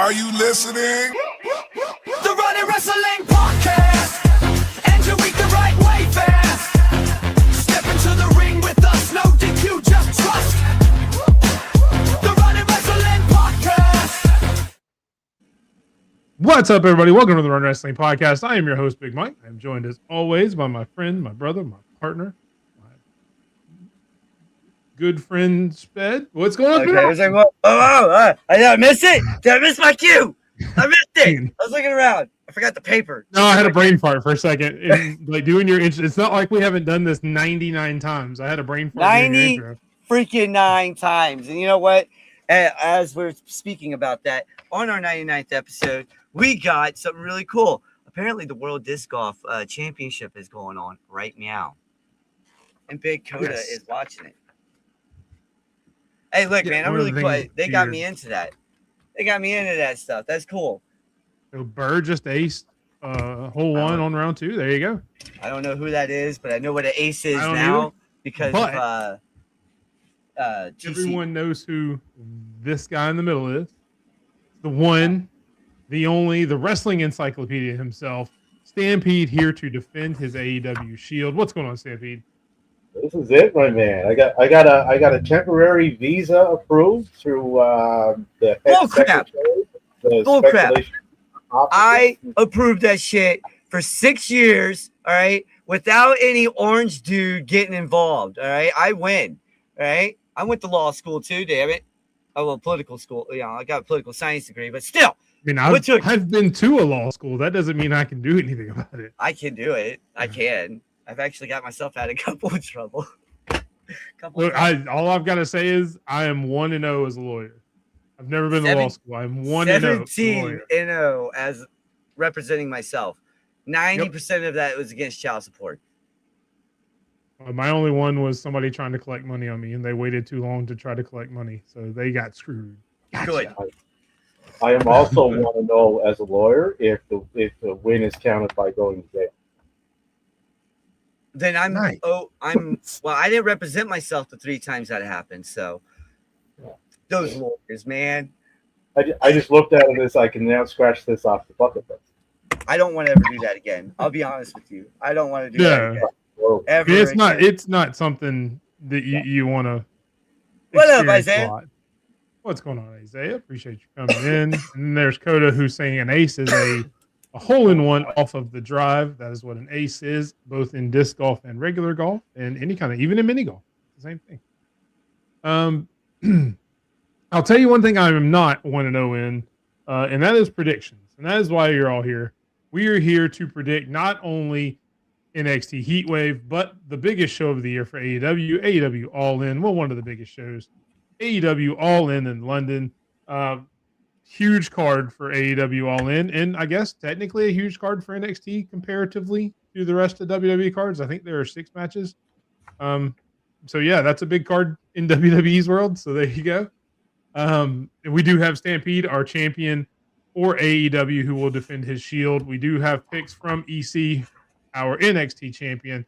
Are you listening? The Running Wrestling Podcast. Enter week the right way fast. Step into the ring with us, no DQ, just trust. The Running Wrestling Podcast. What's up, everybody? Welcome to the Running Wrestling Podcast. I am your host, Big Mike. I'm joined as always by my friend, my brother, my partner, my good friend, Sped. What's going on? Okay, I was like, I missed it. Did I miss my cue? I missed it. I was looking around. I forgot the paper. No, I had a brain fart for a second. Like doing your intro. It's not like we haven't done this 99 times. I had a brain fart. 90 freaking 9 times. And you know what? As we're speaking about that, on our 99th episode, we got something really cool. Apparently, the World Disc Golf Championship is going on right now. And Big Coda is watching it. Hey, look, man, I'm really cool. They got me into that. They got me into that stuff. That's cool. So Burr just aced hole one on round 2. There you go. I don't know who that is, but I know what an ace is now either. because But of everyone knows who this guy in the middle is. The one, the only, the wrestling encyclopedia himself, Stampede, here to defend his AEW shield. What's going on, Stampede? This is it, my man. I got a temporary visa approved through the Bull crap. Bull crap. I approved that shit for 6 years, all right, without any orange dude getting involved, all right? I win, all right? I went to law school too, damn it. Oh, well, political school. You know, I got a political science degree, but still. I mean, I've been to a law school. That doesn't mean I can do anything about it. I can do it. I can. I've actually got myself out of a couple of trouble. Look, all I've got to say is I am 1-0 as a lawyer. I've never been to law school. I'm 1-0. 17-0 as representing myself. 90% of that was against child support. My only one was somebody trying to collect money on me, and they waited too long to try to collect money, so they got screwed. Gotcha. Good. I am also 1-0 as a lawyer if the win is counted by going to jail. Then I'm nice. Well, I didn't represent myself the 3 times that happened, so those lawyers, man. I just looked at it as I can now scratch this off the bucket list. I don't want to ever do that again. I'll be honest with you. I don't want to do that again. Ever it's not something that you want to. What up, Isaiah? What's going on, Isaiah? Appreciate you coming in. And then there's Coda, who's saying an ace is a hole-in-one off of the drive. That is what an ace is, both in disc golf and regular golf, and any kind of, even in mini golf. The same thing. I'll tell you one thing I am not 1-0 in, and that is predictions. And that is why you're all here. We are here to predict not only NXT Heatwave, but the biggest show of the year for AEW, AEW All In. Well, one of the biggest shows, AEW All In London. Huge card for AEW All In, and I guess technically a huge card for NXT comparatively to the rest of WWE cards. I think there are 6 matches. So yeah, that's a big card in WWE's world. So there you go. And we do have Stampede, our champion for AEW, who will defend his shield. We do have picks from EC, our NXT champion,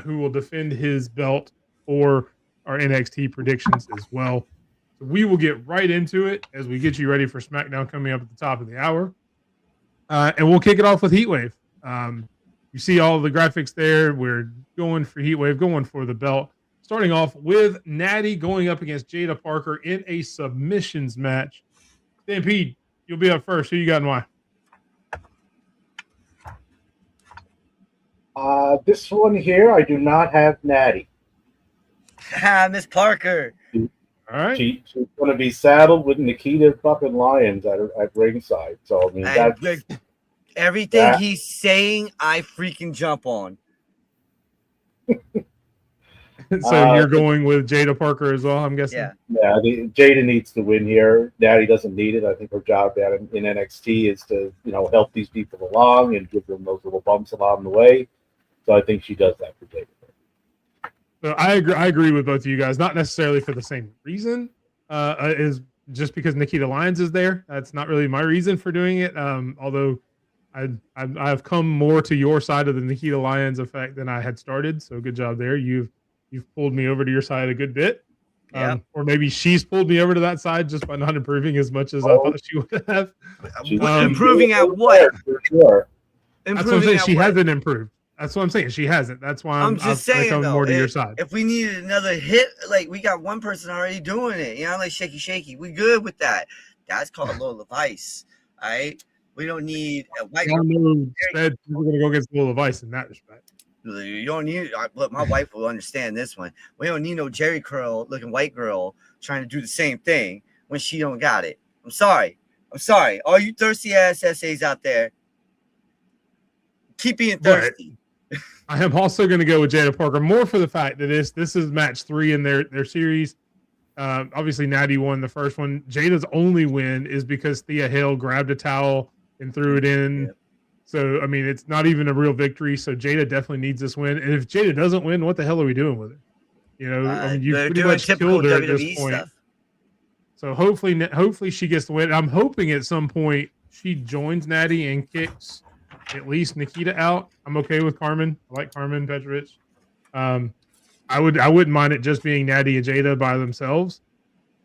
who will defend his belt for our NXT predictions as well. So we will get right into it as we get you ready for SmackDown coming up at the top of the hour. And we'll kick it off with Heatwave. You see all the graphics there. We're going for Heatwave, going for the belt. Starting off with Natty going up against Jada Parker in a submissions match. Stampede, you'll be up first. Who you got and why? This one here, I do not have Natty. Miss Parker. All right. She's going to be saddled with Nikita fucking Lyons at ringside. So, I mean, that's... Everything he's saying, I freaking jump on. So you're going with Jada Parker as well, I'm guessing? Yeah. Jada needs to win here. Natty doesn't need it. I think her job down in NXT is to, help these people along and give them those little bumps along the way. So I think she does that for Jada. So I agree with both of you guys. Not necessarily for the same reason. Is just because Nikita Lyons is there. That's not really my reason for doing it. Although I've come more to your side of the Nikita Lyons effect than I had started. So good job there. You've pulled me over to your side a good bit. Yep. Or maybe she's pulled me over to that side just by not improving as much as I Oh. thought she would have. Improving at what? For sure. That's what I'm Improving saying. at She what? hasn't improved. That's what I'm saying. She hasn't. That's why I'm just saying come though, more to your side. if we needed another hit, like we got one person already doing it, you know, like shaky, we good with that. That's called low device. All right, we don't need a white. I know Sped, we're going to go against Will Levice in that respect. You don't need. Look, my wife will understand this one. We don't need no Jerry curl looking white girl trying to do the same thing when she don't got it. I'm sorry. All you thirsty ass SAs out there, keep being thirsty. But I am also going to go with Jada Parker more for the fact that this is match 3 in their series. Obviously, Natty won the first one. Jada's only win is because Thea Hale grabbed a towel and threw it in. Yep. So, I mean, it's not even a real victory. So, Jada definitely needs this win. And if Jada doesn't win, what the hell are we doing with it? You know, I mean, you've pretty much killed her at this point. Stuff. So, hopefully she gets the win. I'm hoping at some point she joins Natty and kicks at least Nikita out. I'm okay with Carmen. I like Carmen Petrovich. I wouldn't mind it just being Natty and Jada by themselves,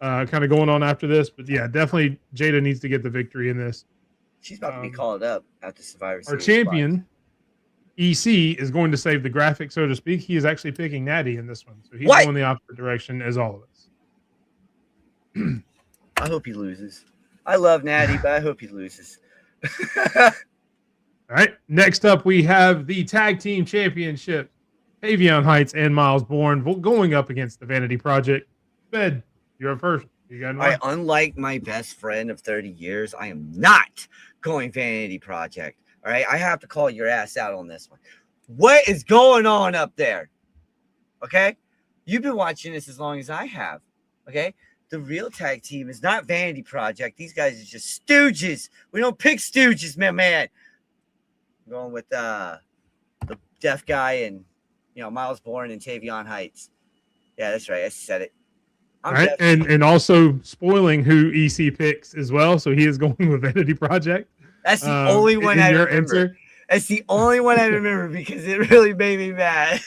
kind of going on after this. But yeah, definitely Jada needs to get the victory in this. She's about to be called up after Survivor Series. Our champion, EC, is going to save the graphic, so to speak. He is actually picking Natty in this one. So he's going the opposite direction as all of us. I hope he loses. I love Natty, but I hope he loses. All right. Next up, we have the Tag Team Championship. Tavion Heights and Miles Bourne going up against the Vanity Project. Sped, you're up first. You got one. Unlike my best friend of 30 years, I am not going Vanity Project. All right. I have to call your ass out on this one. What is going on up there? Okay. You've been watching this as long as I have. Okay. The real tag team is not Vanity Project. These guys are just stooges. We don't pick stooges, man. I'm going with the deaf guy and Miles Bourne and Tavion Heights. Yeah, that's right. I said it. All right, and also spoiling who EC picks as well. So he is going with Vanity Project. That's the only one I remember. Answer. That's the only one I remember because it really made me mad.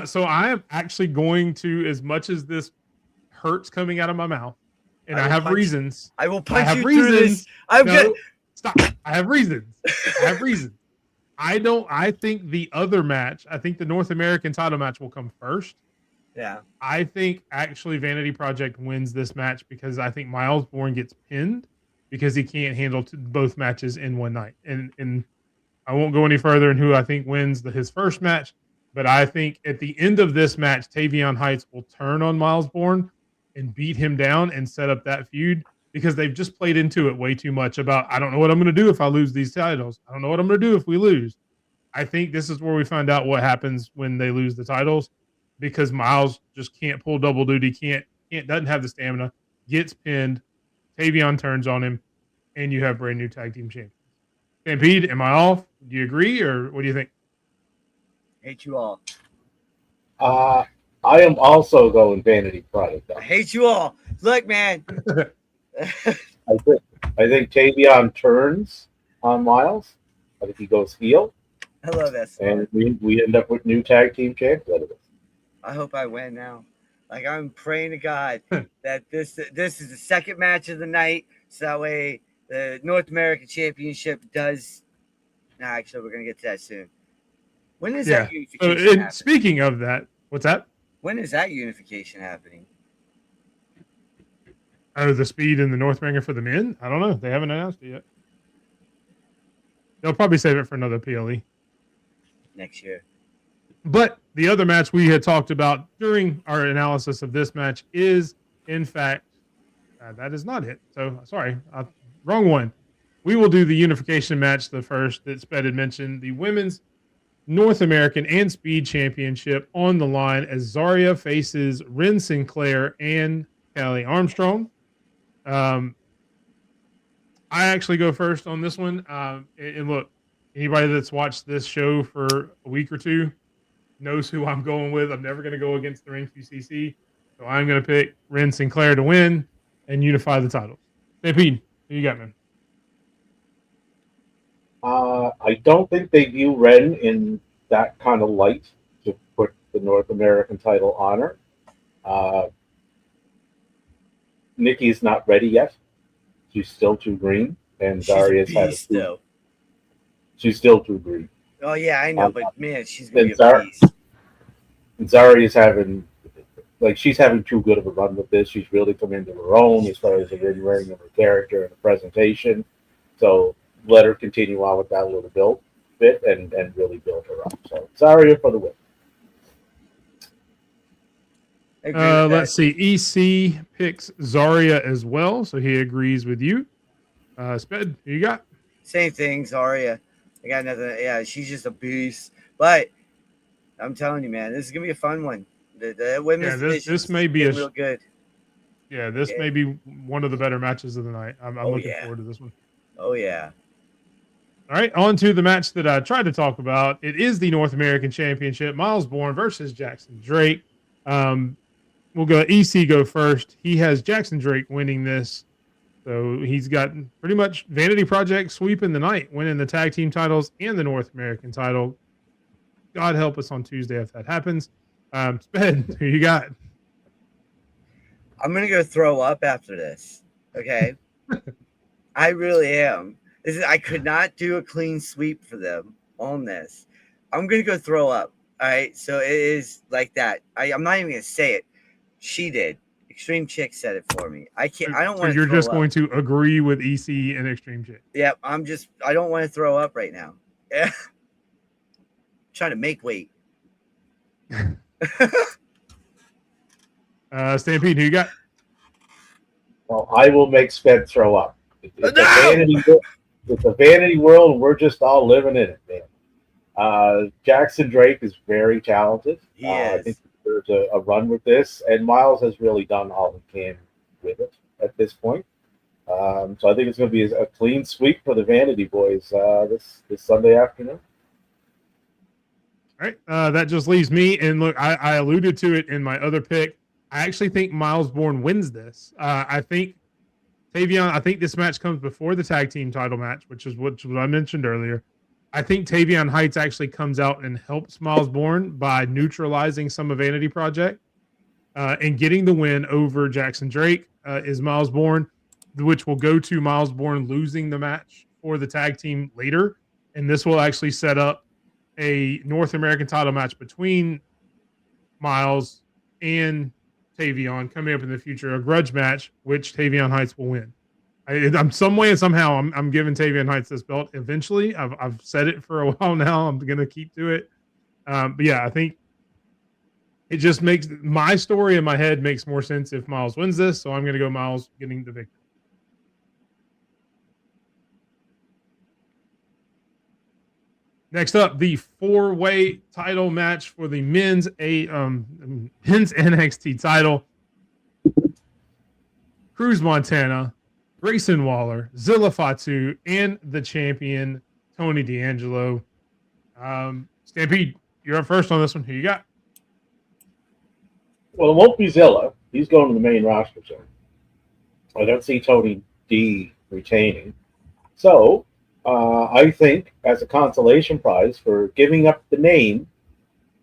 So I am actually going to, as much as this hurts coming out of my mouth, and I have reasons. I will punch you through this. Stop. I have reasons. I think the other match, I think the North American title match will come first. Yeah. I think actually Vanity Project wins this match because I think Miles Bourne gets pinned because he can't handle both matches in one night. And I won't go any further in who I think wins his first match, but I think at the end of this match, Tavion Heights will turn on Miles Bourne and beat him down and set up that feud because they've just played into it way too much about, I don't know what I'm going to do if I lose these titles. I don't know what I'm going to do if we lose. I think this is where we find out what happens when they lose the titles because Miles just can't pull double duty, doesn't have the stamina, gets pinned, Tavion turns on him, and you have brand new tag team champions. Stampede, am I off? Do you agree, or what do you think? Hate you all. I am also going Vanity Project. I hate you all. Look, man. I think Tavion turns on Miles. I think he goes heel. I love that. And we end up with new tag team champs out of it. I hope I win now. Like I'm praying to God that this is the second match of the night, so that way the North American Championship does. No, actually, we're gonna get to that soon. When is that unification happening? Speaking of that, what's that? When is that unification happening? Oh, the speed in the North American for the men? I don't know. They haven't announced it yet. They'll probably save it for another PLE next year. But the other match we had talked about during our analysis of this match is, in fact, that is not it. So, sorry, wrong one. We will do the unification match, the first that Sped had mentioned, the women's North American and Speed Championship on the line as Zarya faces Ren Sinclair and Callie Armstrong. I actually go first on this one. And look, anybody that's watched this show for a week or two knows who I'm going with. I'm never going to go against the Ring QCC. So I'm going to pick Ren Sinclair to win and unify the titles. Stampede, who you got, man? I don't think they view Ren in that kind of light to put the North American title on her. Uh, Nikki is not ready yet. She's still too green, and She's a Zarya's beast, though. she's still too green. Oh yeah, I know, but man, she's gonna be And a beast. Zarya's having she's having too good of a run with this. She's really come into her own as far as the ring of her character and the presentation. So let her continue on with that a little bit and really build her up. So Zarya for the win. I agree with Let's see. EC picks Zarya as well, so he agrees with you. Sped, who you got? Same thing, Zarya. I got nothing. Yeah, she's just a beast. But I'm telling you, man, this is gonna be a fun one. The women's this may be real good. Yeah, this may be one of the better matches of the night. I'm looking forward to this one. Oh yeah. All right, on to the match that I tried to talk about. It is the North American Championship. Miles Bourne versus Jackson Drake. We'll go EC go first. He has Jackson Drake winning this. So he's got pretty much Vanity Project sweeping the night, winning the tag team titles and the North American title. God help us on Tuesday if that happens. Sped, who you got? I'm gonna go throw up after this. Okay. I really am. I could not do a clean sweep for them on this. I'm gonna go throw up. All right. So it is like that. I'm not even gonna say it. She did. Extreme Chick said it for me. I can't. I don't want. You're just going to agree with EC and Extreme Chick. Yeah. I don't want to throw up right now. Yeah. Trying to make weight. Stampede, who you got? Well, I will make Sped throw up. It's a vanity world, and we're just all living in it, man. Jackson Drake is very talented. I think there's a run with this, and Miles has really done all he can with it at this point. So I think it's going to be a clean sweep for the Vanity Boys this Sunday afternoon. All right, that just leaves me. And look, I alluded to it in my other pick. I actually think Miles Bourne wins this. I think Tavion. I think this match comes before the tag team title match, which is what I mentioned earlier. I think Tavion Heights actually comes out and helps Miles Bourne by neutralizing some of Vanity Project and getting the win over Jackson Drake is Miles Bourne, which will go to Miles Bourne losing the match for the tag team later. And this will actually set up a North American title match between Miles and Tavion coming up in the future, a grudge match, which Tavion Heights will win. I'm some way and somehow I'm giving Tavion Heights this belt eventually. I've said it for a while now. I'm going to keep to it. But yeah, I think it just makes my story in my head makes more sense if Miles wins this. So I'm going to go Miles getting the victory. Next up, the 4-way title match for the men's NXT title. Cruz Montana, Grayson Waller, Zilla Fatu, and the champion, Tony D'Angelo. Stampede, you're up first on this one. Who you got? Well, it won't be Zilla. He's going to the main roster soon. I don't see Tony D retaining. So I think as a consolation prize for giving up the name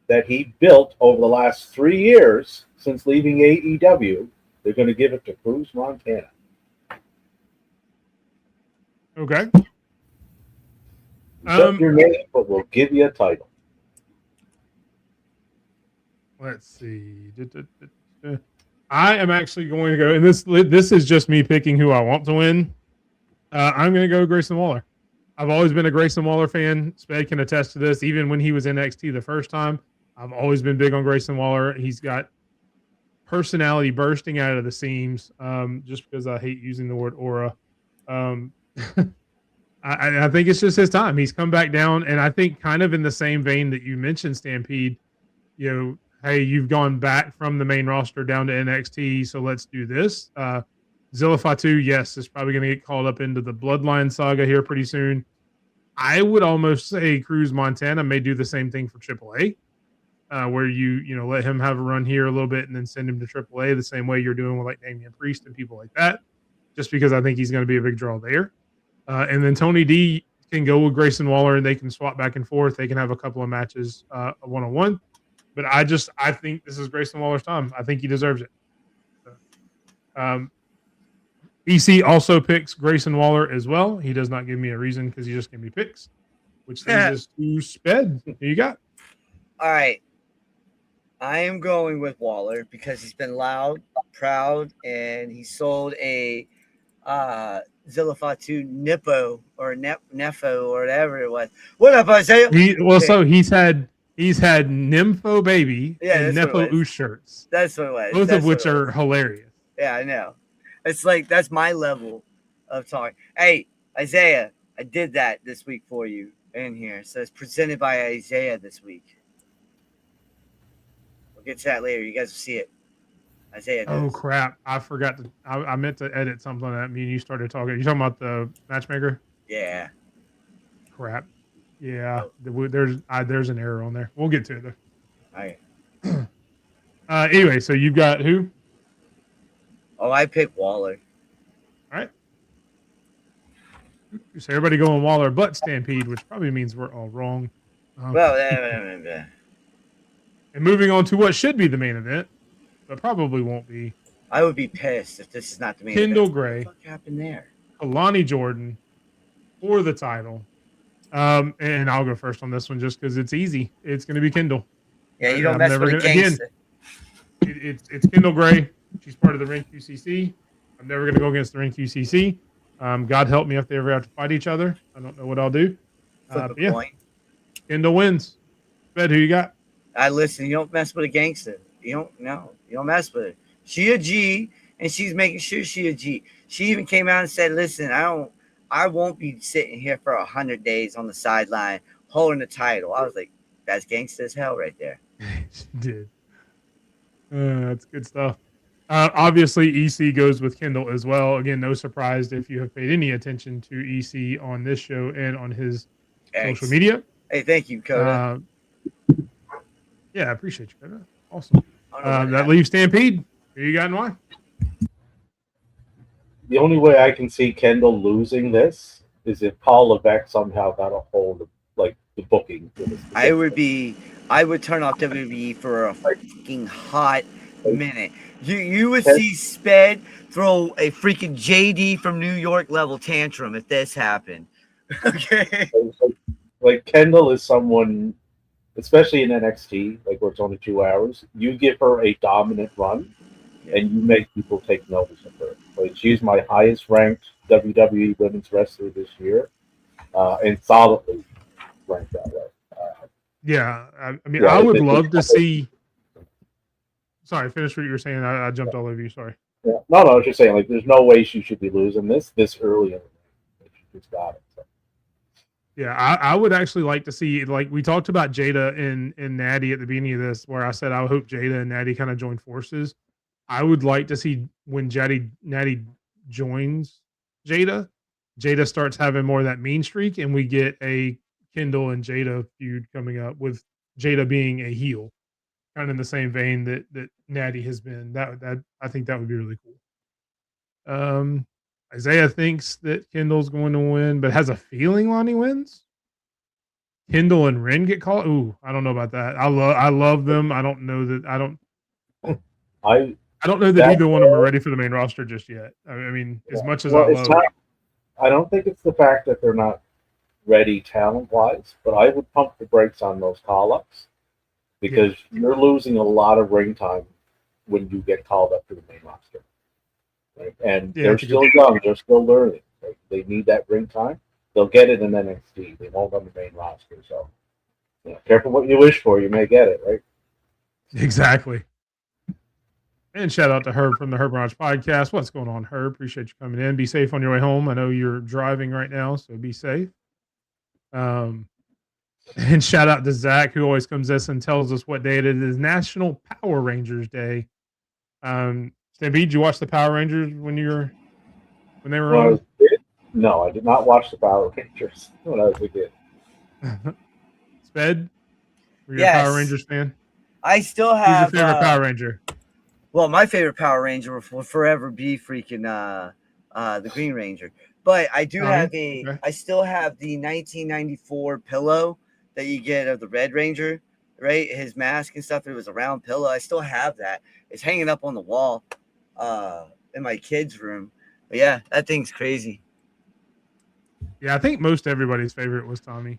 that he built over the last 3 years since leaving AEW, they're going to give it to Cruz Montana. Okay. Your name, but we'll give you a title. Let's see. I am actually going to go, and this is just me picking who I want to win. I'm going to go Grayson Waller. I've always been a Grayson Waller fan. Spade can attest to this. Even when he was in NXT the first time, I've always been big on Grayson Waller. He's got personality bursting out of the seams, just because I hate using the word aura. I think it's just his time. He's come back down, and I think kind of in the same vein that you mentioned, Stampede, hey, you've gone back from the main roster down to NXT, so let's do this. Zilla Fatu, yes, is probably going to get called up into the Bloodline saga here pretty soon. I would almost say Cruz Montana may do the same thing for AAA, where you let him have a run here a little bit and then send him to AAA the same way you're doing with like Damian Priest and people like that, just because I think he's going to be a big draw there. And then Tony D can go with Grayson Waller and they can swap back and forth. They can have a couple of matches one-on-one. But I think this is Grayson Waller's time. I think he deserves it. So, EC also picks Grayson Waller as well. He does not give me a reason because he just gave me picks, which leads us to Sped. Who you got? All right. I am going with Waller because he's been loud, proud, and he sold a Zilafatu Nippo or Nefo or whatever it was. What up, Isaiah? So he's had Nympho Baby and that's what Nepo Oosh shirts, That's what it was. both of which are hilarious. Yeah, I know. It's like that's my level of talk. Hey, Isaiah, I did that this week for you in here. So it's presented by Isaiah this week. We'll get to that later. You guys will see it. Isaiah knows. Oh crap! I forgot to. I meant to edit something on that. Me and you started talking. You talking about the matchmaker? Yeah. Crap. Yeah. There's an error on there. We'll get to it though. All right. Anyway, so you've got who? Oh, I picked Waller. All right. So everybody going Waller but Stampede, which probably means we're all wrong. Well, and moving on to what should be the main event, but probably won't be. I would be pissed if this is not the main Kendall event. Gray. What the fuck happened there? Kalani Jordan for the title. And I'll go first on this one just because it's easy. It's going to be Kendall. Yeah, you don't mess with a gangster. Again, it's Kendall Gray. She's part of the Ring QCC. I'm never going to go against the Ring QCC. God help me if they ever have to fight each other. I don't know what I'll do. Point. Kendall wins. Fed, who you got? Listen, you don't mess with a gangster. You don't mess with her. She a G, and she's making sure she a G. She even came out and said, listen, I won't be sitting here for 100 days on the sideline holding the title. I was like, that's gangster as hell right there. She did. That's good stuff. Obviously, EC goes with Kendall as well. Again, no surprise if you have paid any attention to EC on this show and on his social media. Hey, thank you, Coda. Yeah, I appreciate you, Coda. Awesome. That leaves Stampede. Who you got and why? The only way I can see Kendall losing this is if Paul Levesque somehow got a hold of like the booking. I would turn off WWE for a freaking hot minute. You would see Sped throw a freaking JD from New York level tantrum if this happened. Okay. Like Kendall is someone, especially in NXT, like where it's only 2 hours, you give her a dominant run and you make people take notice of her. Like she's my highest ranked WWE women's wrestler this year, and solidly ranked that way. Yeah, I mean, I would love to see. Sorry, finish what you were saying. I jumped all over you. Sorry. Yeah. No, I was just saying, like, there's no way she should be losing this early in the game. She just got it. So. Yeah, I would actually like to see, like, we talked about Jada and Natty at the beginning of this, where I said I hope Jada and Natty kind of join forces. I would like to see when Natty joins Jada starts having more of that mean streak, and we get a Kendall and Jada feud coming up with Jada being a heel, kind of in the same vein that Natty has been. That I think that would be really cool. Isaiah thinks that Kendall's going to win, but has a feeling Lonnie wins. Kendall and Ren get called. Ooh, I don't know about that. I love them. I don't know that either one of them are ready for the main roster just yet. I mean, as much as I love them. I don't think it's the fact that they're not ready talent-wise, but I would pump the brakes on those call-ups because you're losing a lot of ring time when you get called up to the main roster. Right? And they're still young. They're still learning. Right? They need that ring time. They'll get it in NXT. They won't on the main roster. So, careful what you wish for. You may get it, right? Exactly. And shout out to Herb from the Herb Ranch podcast. What's going on, Herb? Appreciate you coming in. Be safe on your way home. I know you're driving right now, so be safe. And shout out to Zach, who always comes us and tells us what day it is. National Power Rangers Day. Stampede, did you watch the Power Rangers when they were on? No, I did not watch the Power Rangers when I was a kid. Sped, were you a Power Rangers fan? I still have. Who's your favorite Power Ranger? Well, my favorite Power Ranger will forever be freaking the Green Ranger. But I do have I still have the 1994 pillow that you get of the Red Ranger. right? His mask and stuff. It was a round pillow. I still have that. It's hanging up on the wall in my kids' room. But yeah, that thing's crazy. Yeah, I think most everybody's favorite was Tommy,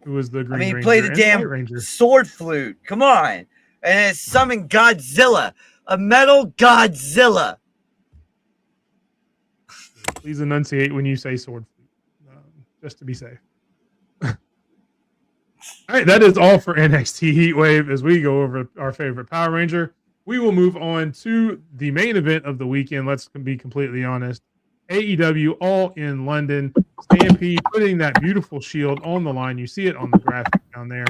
who was the Green I mean, he Ranger played a and damn White Ranger. sword flute. Come on. And it summoned Godzilla, a metal Godzilla. Please enunciate when you say sword flute, just to be safe. All right, that is all for NXT Heatwave as we go over our favorite Power Ranger. We will move on to the main event of the weekend. Let's be completely honest. AEW All in London. Stampede putting that beautiful shield on the line. You see it on the graphic down there.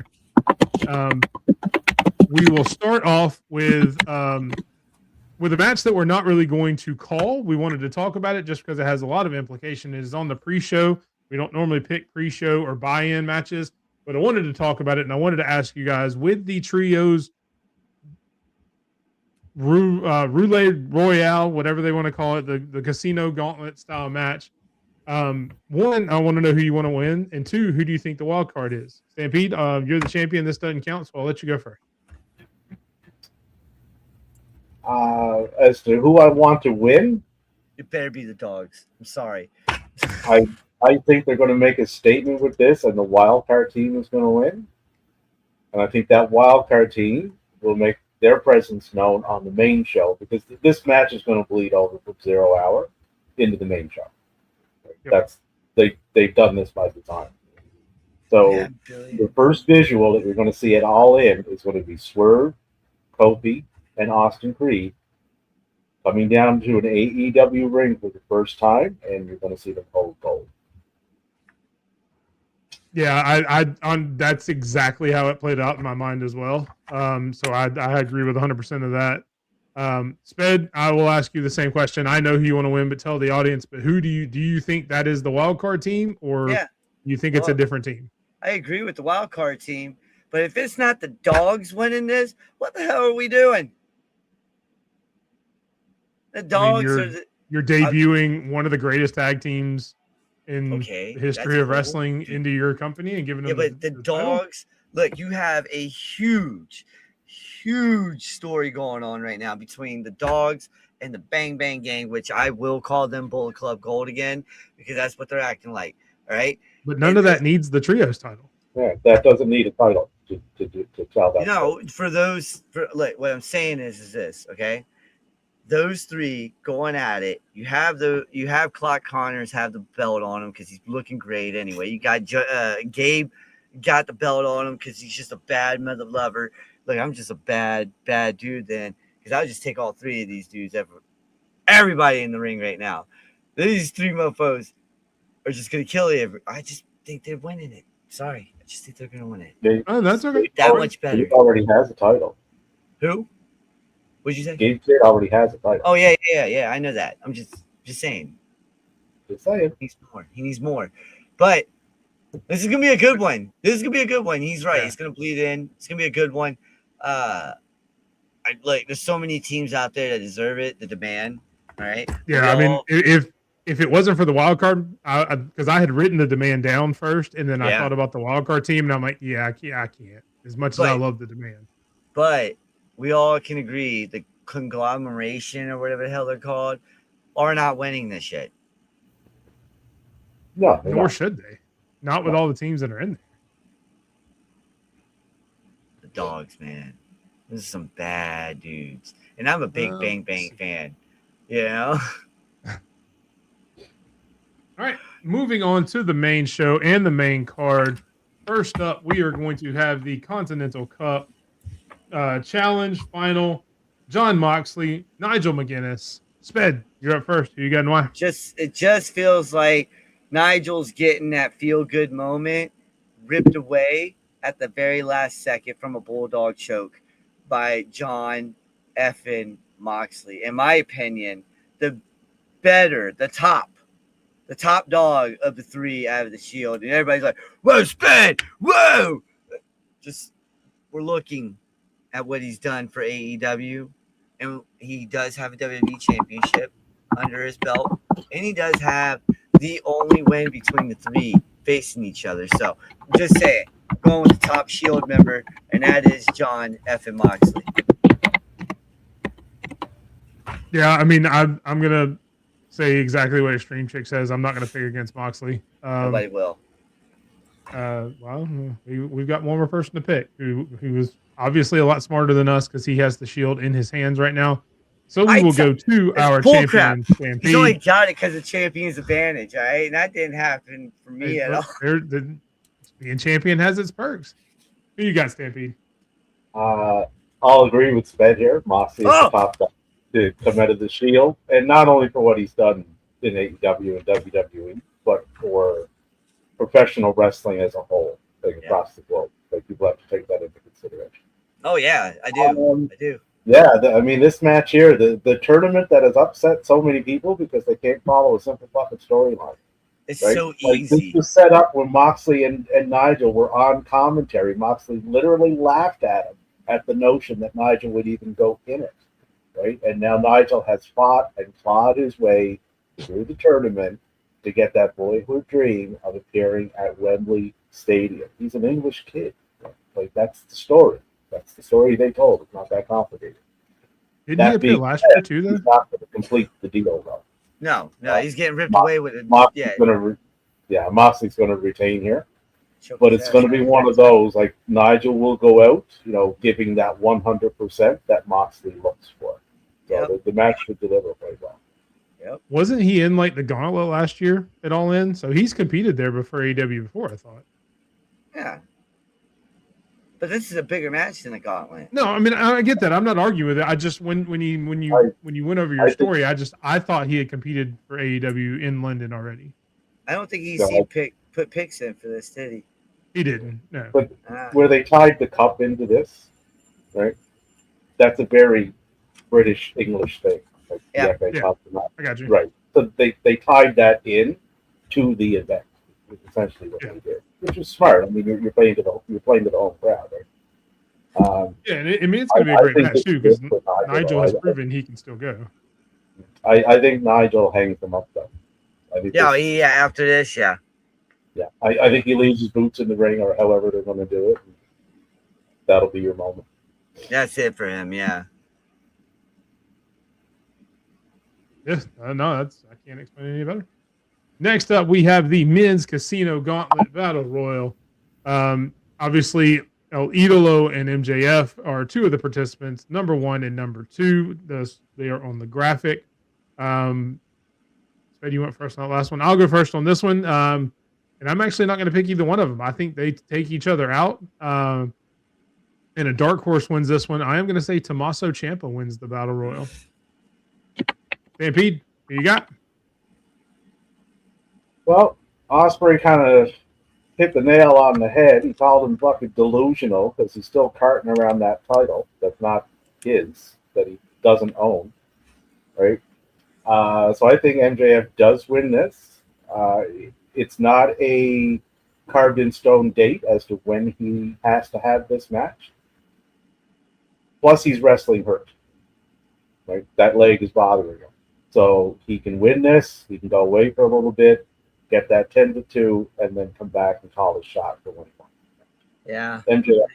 We will start off with a match that we're not really going to call. We wanted to talk about it just because it has a lot of implication. It is on the pre-show. We don't normally pick pre-show or buy-in matches, but I wanted to talk about it, and I wanted to ask you guys, with the trios roulette royale, whatever they want to call it, the casino gauntlet style match. One, I want to know who you want to win, and two, who do you think the wild card is? Stampede, you're the champion. This doesn't count, so I'll let you go first. As to who I want to win, It better be the dogs. I'm sorry. I think they're going to make a statement with this, and the wild card team is going to win. And I think that wild card team will make their presence known on the main show, because this match is going to bleed over from 0 hour into the main show. Yep. They've done this by design. So Yeah, Billy. the first visual that you're going to see it All In is going to be Swerve, Kofi, and Austin Creed coming down to an AEW ring for the first time, and you're going to see them hold gold. Yeah, that's exactly how it played out in my mind as well. So I agree with 100% of that. Sped, I will ask you the same question. I know who you want to win, but tell the audience. But who do you think that is the wild card team, or do you think it's a different team? I agree with the wild card team, but if it's not the dogs winning this, what the hell are we doing? The dogs you're debuting one of the greatest tag teams in Okay, the history that's of cool. wresling into your company and giving them but the title? dogs, look, you have a huge story going on right now between the dogs and the Bang Bang Gang, which I will call them Bullet Club Gold again, because that's what they're acting like. All right. But none of that needs the trios title. Yeah, that doesn't need a title to tell that. Look, what I'm saying is this, okay? Those three going at it. You have Clock Connors have the belt on him because he's looking great anyway. You got Gabe got the belt on him because he's just a bad mother lover. Look, I'm just a bad dude then, because I would just take all three of these dudes, everybody in the ring right now. These three mofos are just gonna kill you. I just think they're winning it. Sorry, I just think they're gonna win it. That's okay. That much better. He already has a title. Who? What'd you say? Gabe Kidd already has a title. Oh yeah. I know that. I'm just saying. Just saying. He needs more. But this is gonna be a good one. He's right. Yeah. It's gonna bleed in. It's gonna be a good one. There's so many teams out there that deserve it. The demand. All right. Yeah, I mean, if it wasn't for the wild card, because I had written the demand down first, and then I thought about the wild card team, and I'm like, I can't. As much as I love the demand. But we all can agree the conglomeration or whatever the hell they're called are not winning this shit. No, nor should they. Not with all the teams that are in there. The dogs, man. This is some bad dudes. And I'm a big Bang Bang fan. You know? All right. Moving on to the main show and the main card. First up, we are going to have the Continental Cup Challenge Final. Jon Moxley, Nigel McGuinness. Sped, you're up first. Who you got and why? It just feels like Nigel's getting that feel-good moment ripped away at the very last second from a bulldog choke by Jon effing Moxley. In my opinion, the top dog of the three out of the Shield. And everybody's like, whoa, Sped, whoa! Just, we're looking at what he's done for AEW. And he does have a WWE championship under his belt. And he does have the only win between the three facing each other. So I'm just saying, going with the top Shield member, and that is John F. and Moxley. Yeah, I mean, I'm gonna say exactly what Extreme Chick says. I'm not gonna pick against Moxley. Nobody will. Well, we've got one more person to pick who is obviously a lot smarter than us because he has the Shield in his hands right now. So we will go to our champion, Stampede. He's only got it because of Champion's advantage, all right? And that didn't happen for me at all. Being champion has its perks. Who you got, Stampede? I'll agree with Sped here. Moxley is the top guy to come out of the Shield, and not only for what he's done in AEW and WWE, but for professional wrestling as a whole, like across the globe. Like people have to take that into consideration. Oh yeah, I do. I do. Yeah, I mean this match here, the tournament that has upset so many people because they can't follow a simple fucking storyline. It's so easy. This was set up when Moxley and Nigel were on commentary. Moxley literally laughed at him at the notion that Nigel would even go in it, right? And now Nigel has fought and clawed his way through the tournament to get that boyhood dream of appearing at Wembley Stadium. He's an English kid. Like that's the story. That's the story they told. It's not that complicated. Didn't he appear last year too, though? He's not going to complete the deal, though. No, he's getting ripped away with it. Moxley's going to retain here. But it's going to be one of those, like, Nigel will go out, giving that 100% that Moxley looks for. So the match should deliver quite well. Yep. Wasn't he in, like, the gauntlet last year at All In? So he's competed there before AEW before, I thought. Yeah. But this is a bigger match than the gauntlet. No, I mean I get that. I'm not arguing with it. I just when you went over your story, I thought he had competed for AEW in London already. I don't think he's put picks in for this, did he? He didn't. No. But where they tied the cup into this, right? That's a very British English thing. Like I got you. Right. So they tied that in to the event. Is essentially what they did, which is smart. I mean, you're playing to the home crowd, right? It's going to be a great match too because Nigel has proven he can still go. I think Nigel hangs them up though. After this, yeah. I think he leaves his boots in the ring or however they're going to do it. That'll be your moment. That's it for him. Yeah. Yeah. No, I can't explain it any better. Next up, we have the Men's Casino Gauntlet Battle Royal. Obviously, El Idolo and MJF are two of the participants, number 1 and number 2. They are on the graphic. Sped, you went first on that last one. I'll go first on this one. And I'm actually not going to pick either one of them. I think they take each other out. And a dark horse wins this one. I am going to say Tommaso Ciampa wins the Battle Royal. Stampede, who you got? Well, Ospreay kind of hit the nail on the head. He called him fucking delusional because he's still carting around that title that's not his, that he doesn't own, right? So I think MJF does win this. It's not a carved in stone date as to when he has to have this match. Plus, he's wrestling hurt, right? That leg is bothering him. So he can win this. He can go away for a little bit, get that 10-2, and then come back and call his shot for winning. Yeah. MJF.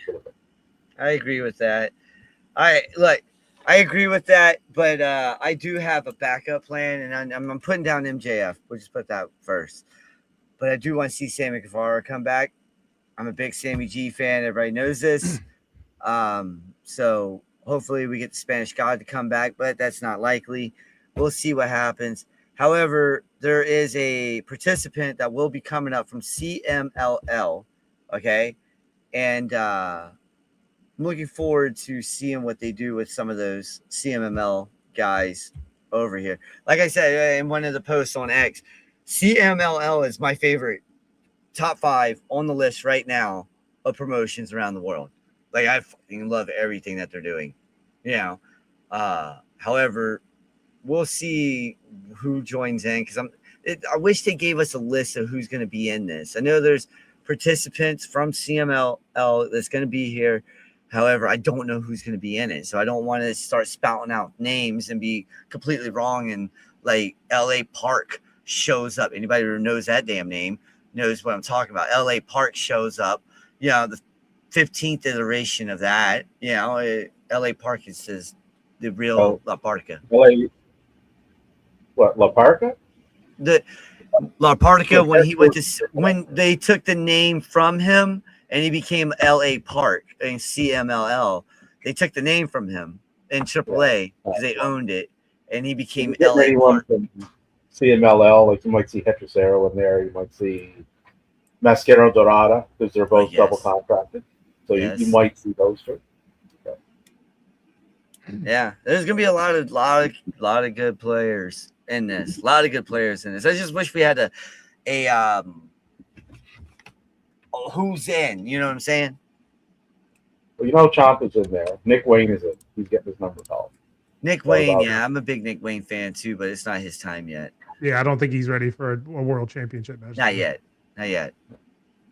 I agree with that. I agree with that, but I do have a backup plan, and I'm putting down MJF. We'll just put that first. But I do want to see Sammy Guevara come back. I'm a big Sammy G fan. Everybody knows this. So hopefully we get the Spanish God to come back, but that's not likely. We'll see what happens. However, there is a participant that will be coming up from CMLL, okay? And I'm looking forward to seeing what they do with some of those CMLL guys over here. Like I said in one of the posts on X, CMLL is my favorite top 5 on the list right now of promotions around the world. Like, I fucking love everything that they're doing, however, we'll see who joins in because I wish they gave us a list of who's going to be in this. I know there's participants from CMLL that's going to be here. However, I don't know who's going to be in it. So I don't want to start spouting out names and be completely wrong. And like LA Park shows up. Anybody who knows that damn name, knows what I'm talking about. LA Park shows up, the 15th iteration of that. LA Park is the real La Parca. LA, what, La Parca? The La Parca, when they took the name from him and he became LA Park and CMLL, they took the name from him in AAA because they owned it, and he became LA Park. From CMLL, like you might see Hetrocero in there, you might see Mascara Dorada because they're both double contracted, so you might see those two. Yeah, there's gonna be a lot of good players in this. A lot of good players in this. I just wish we had a who's in. You know what I'm saying? Well, Ciampa's in there. Nick Wayne is in. He's getting his number called. Nick Wayne, yeah, I'm a big Nick Wayne fan too, but it's not his time yet. Yeah, I don't think he's ready for a world championship match. Not yet.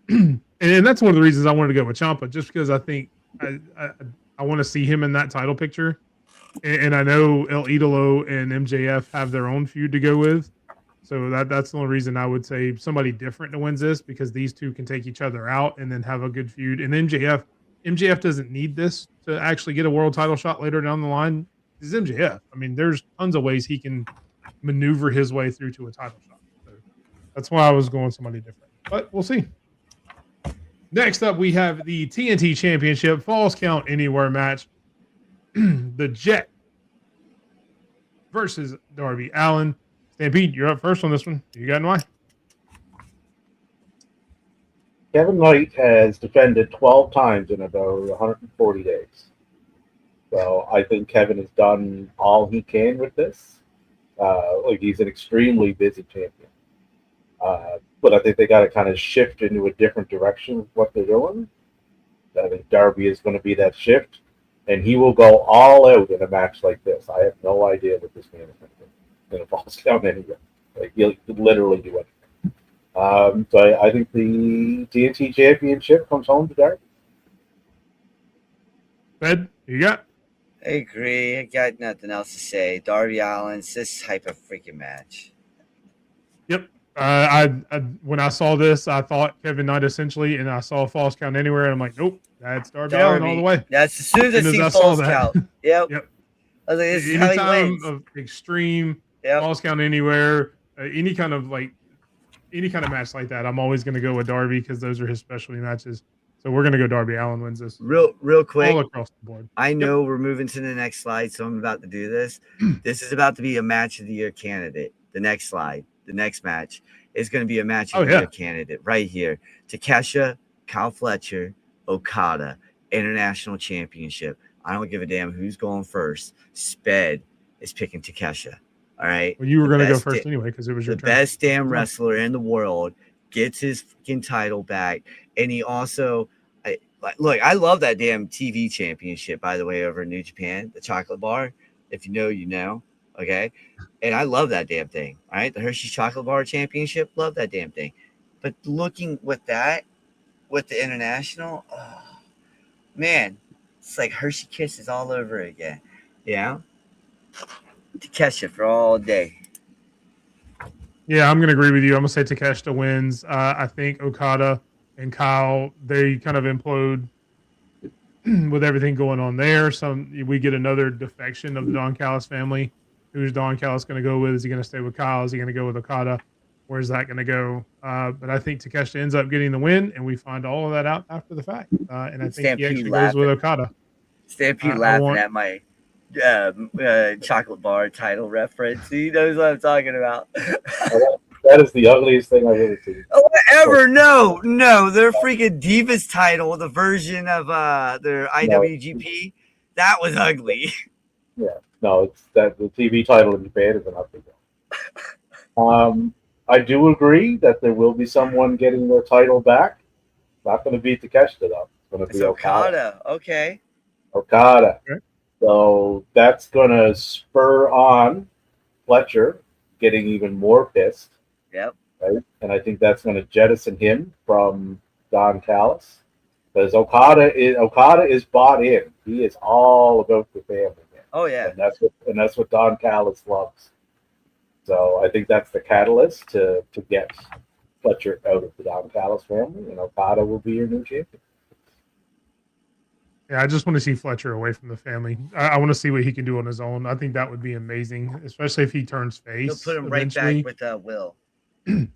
And that's one of the reasons I wanted to go with Ciampa, just because I think I want to see him in that title picture. And I know El Idolo and MJF have their own feud to go with. So that's the only reason I would say somebody different wins this, because these two can take each other out and then have a good feud. And MJF doesn't need this to actually get a world title shot later down the line. He's MJF. I mean, there's tons of ways he can maneuver his way through to a title shot. So that's why I was going somebody different. But we'll see. Next up, we have the TNT Championship Falls Count Anywhere match. The Jet versus Darby Allin. Stampede, you're up first on this one. You got why? Kevin Knight has defended 12 times in about 140 days. So I think Kevin has done all he can with this. He's an extremely busy champion. But I think they got to kind of shift into a different direction of what they're doing. I think Darby is going to be that shift, and he will go all out in a match like this. I have no idea what this man is going to do. Going to falls down anyway. He'll literally do anything. So I think the TNT Championship comes home to Darby. Ed, you got? I agree. I got nothing else to say. Darby Allin's this type of freaking match. Yep. I when I saw this, I thought Kevin Knight essentially, and I saw Falls Count Anywhere, and I'm like, nope, that's Darby Allin all the way. That's as soon as I see Falls Count. Yep. Yep. I was like, this is how he wins. Of extreme Falls Count Anywhere, any kind of match like that, I'm always going to go with Darby because those are his specialty matches. So we're going to go Darby Allin wins this. Real quick. All across the board. I know we're moving to the next slide, so I'm about to do this. This is about to be a match of the year candidate. The next slide, the next match is going to be a match of the year candidate right here. Takesha, Kyle Fletcher, Okada, International Championship. I don't give a damn who's going first. Sped is picking Takesha. All right. Well, you were going to go first anyway because it was your turn. The best damn wrestler in the world gets his fucking title back, and he also, I love that damn TV championship, by the way, over in New Japan, the chocolate bar. If you know, you know. Okay. And I love that damn thing. All right. The Hershey's Chocolate Bar Championship. Love that damn thing. But looking with that, with the International, oh, man, it's like Hershey Kisses all over again. Yeah. Takesha for all day. Yeah, I'm going to agree with you. I'm going to say Takeshita wins. I think Okada and Kyle, they kind of implode with everything going on there. We get another defection of the Don Callis family. Who's Don Callis going to go with? Is he going to stay with Kyle? Is he going to go with Okada? Where's that going to go? But I think Takeshita ends up getting the win, and we find all of that out after the fact. And I think Stampede he actually goes with Okada. Stampede laughing at my chocolate bar title reference. He knows what I'm talking about. That is the ugliest thing I've ever seen. Whatever. No. Their freaking Divas title, the version of their IWGP, that was ugly. Yeah. No, it's that the TV title in Japan is an ugly one. I do agree that there will be someone getting their title back. Not going to be Takeshita though. It's going to be Okada. Okay. Okada. Okay. So that's going to spur on Fletcher getting even more pissed. Yep. Right? And I think that's going to jettison him from Don Callis because Okada is bought in. He is all about the family. Oh yeah, and that's what Don Callis loves. So I think that's the catalyst to get Fletcher out of the Don Callis family, and Okada will be your new champion. Yeah, I just want to see Fletcher away from the family. I want to see what he can do on his own. I think that would be amazing, especially if he turns face. He'll put him eventually. right back with Will.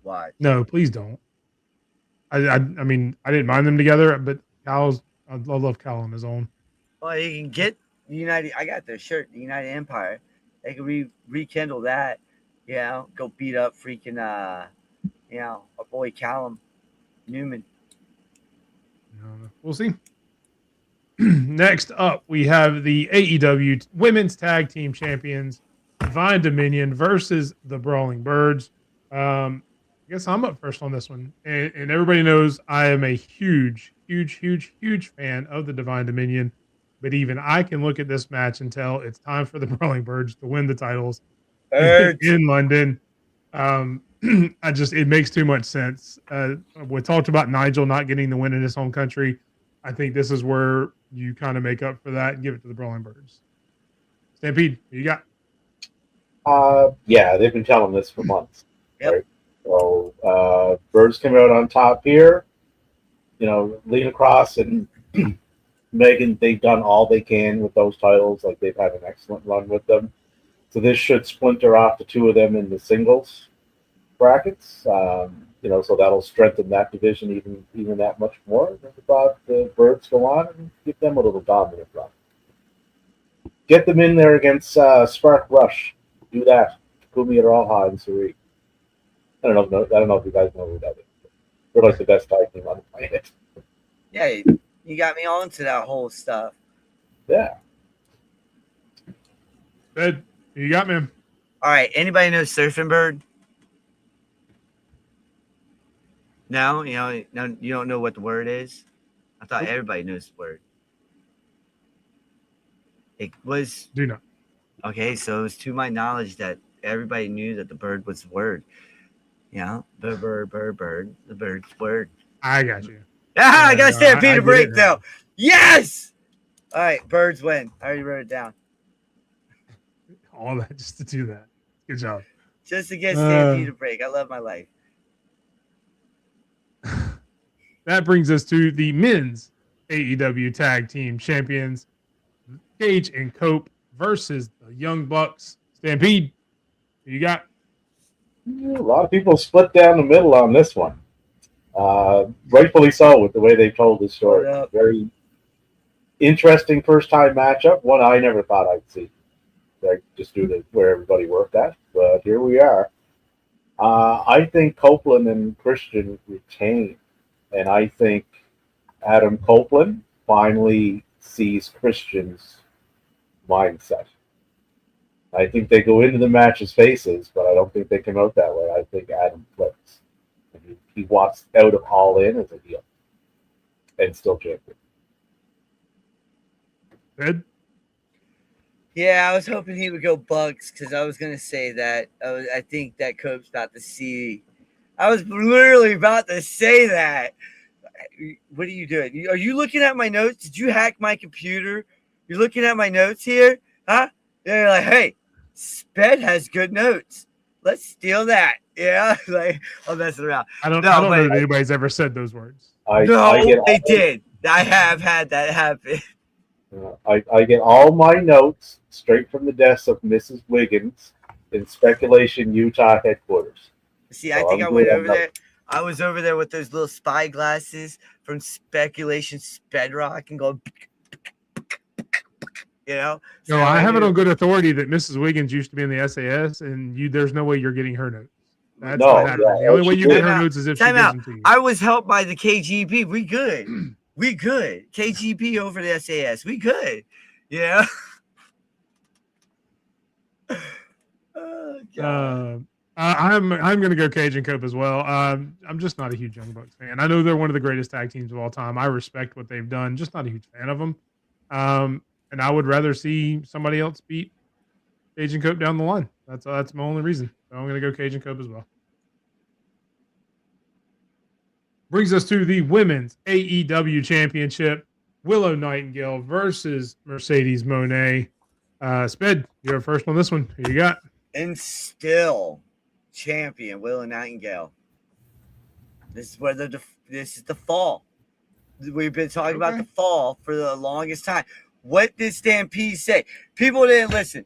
Watch. No, please don't. I mean, I didn't mind them together, but Cal's, I love Cal on his own. Well, you can get United. I got their shirt, the United Empire. They can rekindle that. You know, go beat up freaking our boy Callum Newman. We'll see. Next up, we have the AEW Women's Tag Team Champions, Divine Dominion versus the Brawling Birds. I guess I'm up first on this one. And everybody knows I am a huge fan of the Divine Dominion. But even I can look at this match and tell it's time for the Brawling Birds to win the titles in London. It makes too much sense. We talked about Nigel not getting the win in his home country. I think this is where you kind of make up for that and give it to the Brawling Birds. Stampede, who you got? Yeah, they've been telling this for months. Yep. Right? So Birds came out on top here. Lena Cross and Megan, they've done all they can with those titles. Like, they've had an excellent run with them. So this should splinter off the two of them in the singles brackets. So that'll strengthen that division even that much more. I thought the Birds go on and give them a little dominant run. Get them in there against Spark Rush. Do that. Takumi Araha and Suri. I don't know if you guys know who that is. They're like the best tag team on the planet. Yeah, you got me on to that whole stuff. Yeah. Ed, who you got, man? All right. Anybody know Surfing Bird? No, you don't know what the word is. I thought everybody knows the word. It was Do not. okay. So it was to my knowledge that everybody knew that the bird was the word. Bird, the bird's word. I got you. I got to Stampede I break get it though. Yes. All right, birds win. I already wrote it down. All that just to do that. Good job. Just to get Stampede break. I love my life. That brings us to the men's AEW Tag Team Champions, Cage and Cope versus the Young Bucks. Stampede, who you got? A lot of people split down the middle on this one. Rightfully so, with the way they told the story. Very interesting first-time matchup. One I never thought I'd see. Like, just due to where everybody worked at. But here we are. I think Copeland and Christian retain. And I think Adam Copeland finally sees Christian's mindset. I think they go into the match as faces, but I don't think they come out that way. I think Adam flips. He walks out of All In as a heel and still champion. Ed? Yeah, I was hoping he would go Bucks because I was going to say that. I think that Cope's about to see. I was literally about to say that. What are you doing? Are you looking at my notes? Did you hack my computer? You're looking at my notes here? Huh? You're like, hey, Sped has good notes. Let's steal that. Yeah, like, I'm messing around. I don't know that anybody's ever said those words. They did. I have had that happen. I get all my notes straight from the desk of Mrs. Wiggins in Speculation Utah headquarters. See, I think I went over there. I was over there with those little spy glasses from Speculation Spedrock and go, No, I have it on good authority that Mrs. Wiggins used to be in the SAS, and there's no way you're getting her notes. That's what happened. The only way you get her notes is if she gives them to you. I was helped by the KGB. We good. We good. KGB over the SAS. We good. Yeah. Oh, God. I'm going to go Cage and Cope as well. I'm just not a huge Young Bucks fan. I know they're one of the greatest tag teams of all time. I respect what they've done. Just not a huge fan of them. And I would rather see somebody else beat Cage and Cope down the line. That's my only reason. So I'm going to go Cage and Cope as well. Brings us to the Women's AEW Championship. Willow Nightingale versus Mercedes Moné. Sped, you're first on this one. Who you got? And still champion Willow Nightingale. This is where this is the fall. We've been talking about the fall for the longest time. What did Stampede say? People didn't listen.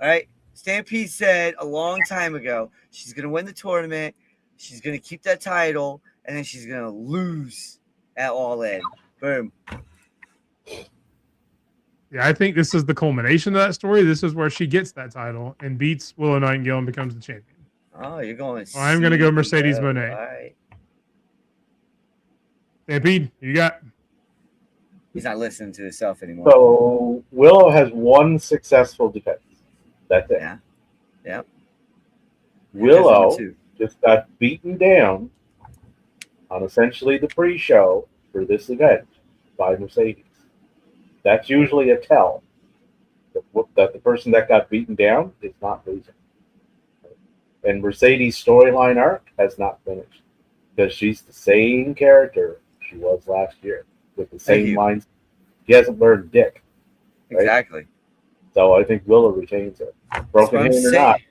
All right. Stampede said a long time ago she's going to win the tournament. She's going to keep that title. And then she's going to lose at All In. Boom. Yeah, I think this is the culmination of that story. This is where she gets that title and beats Willow Nightingale and becomes the champion. Oh, you're going. Well, I'm going to go Mercedes Moné. All right. Stampede, you got? He's not listening to himself anymore. So Willow has one successful defense. That's it. Yeah. Yep. Willow just got beaten down on essentially the pre-show for this event by Mercedes. That's usually a tell that the person that got beaten down is not losing. And Mercedes' storyline arc has not finished because she's the same character she was last year with the same mindset. She hasn't learned dick. Right? Exactly. So I think Willow retains it. Broken hand or not,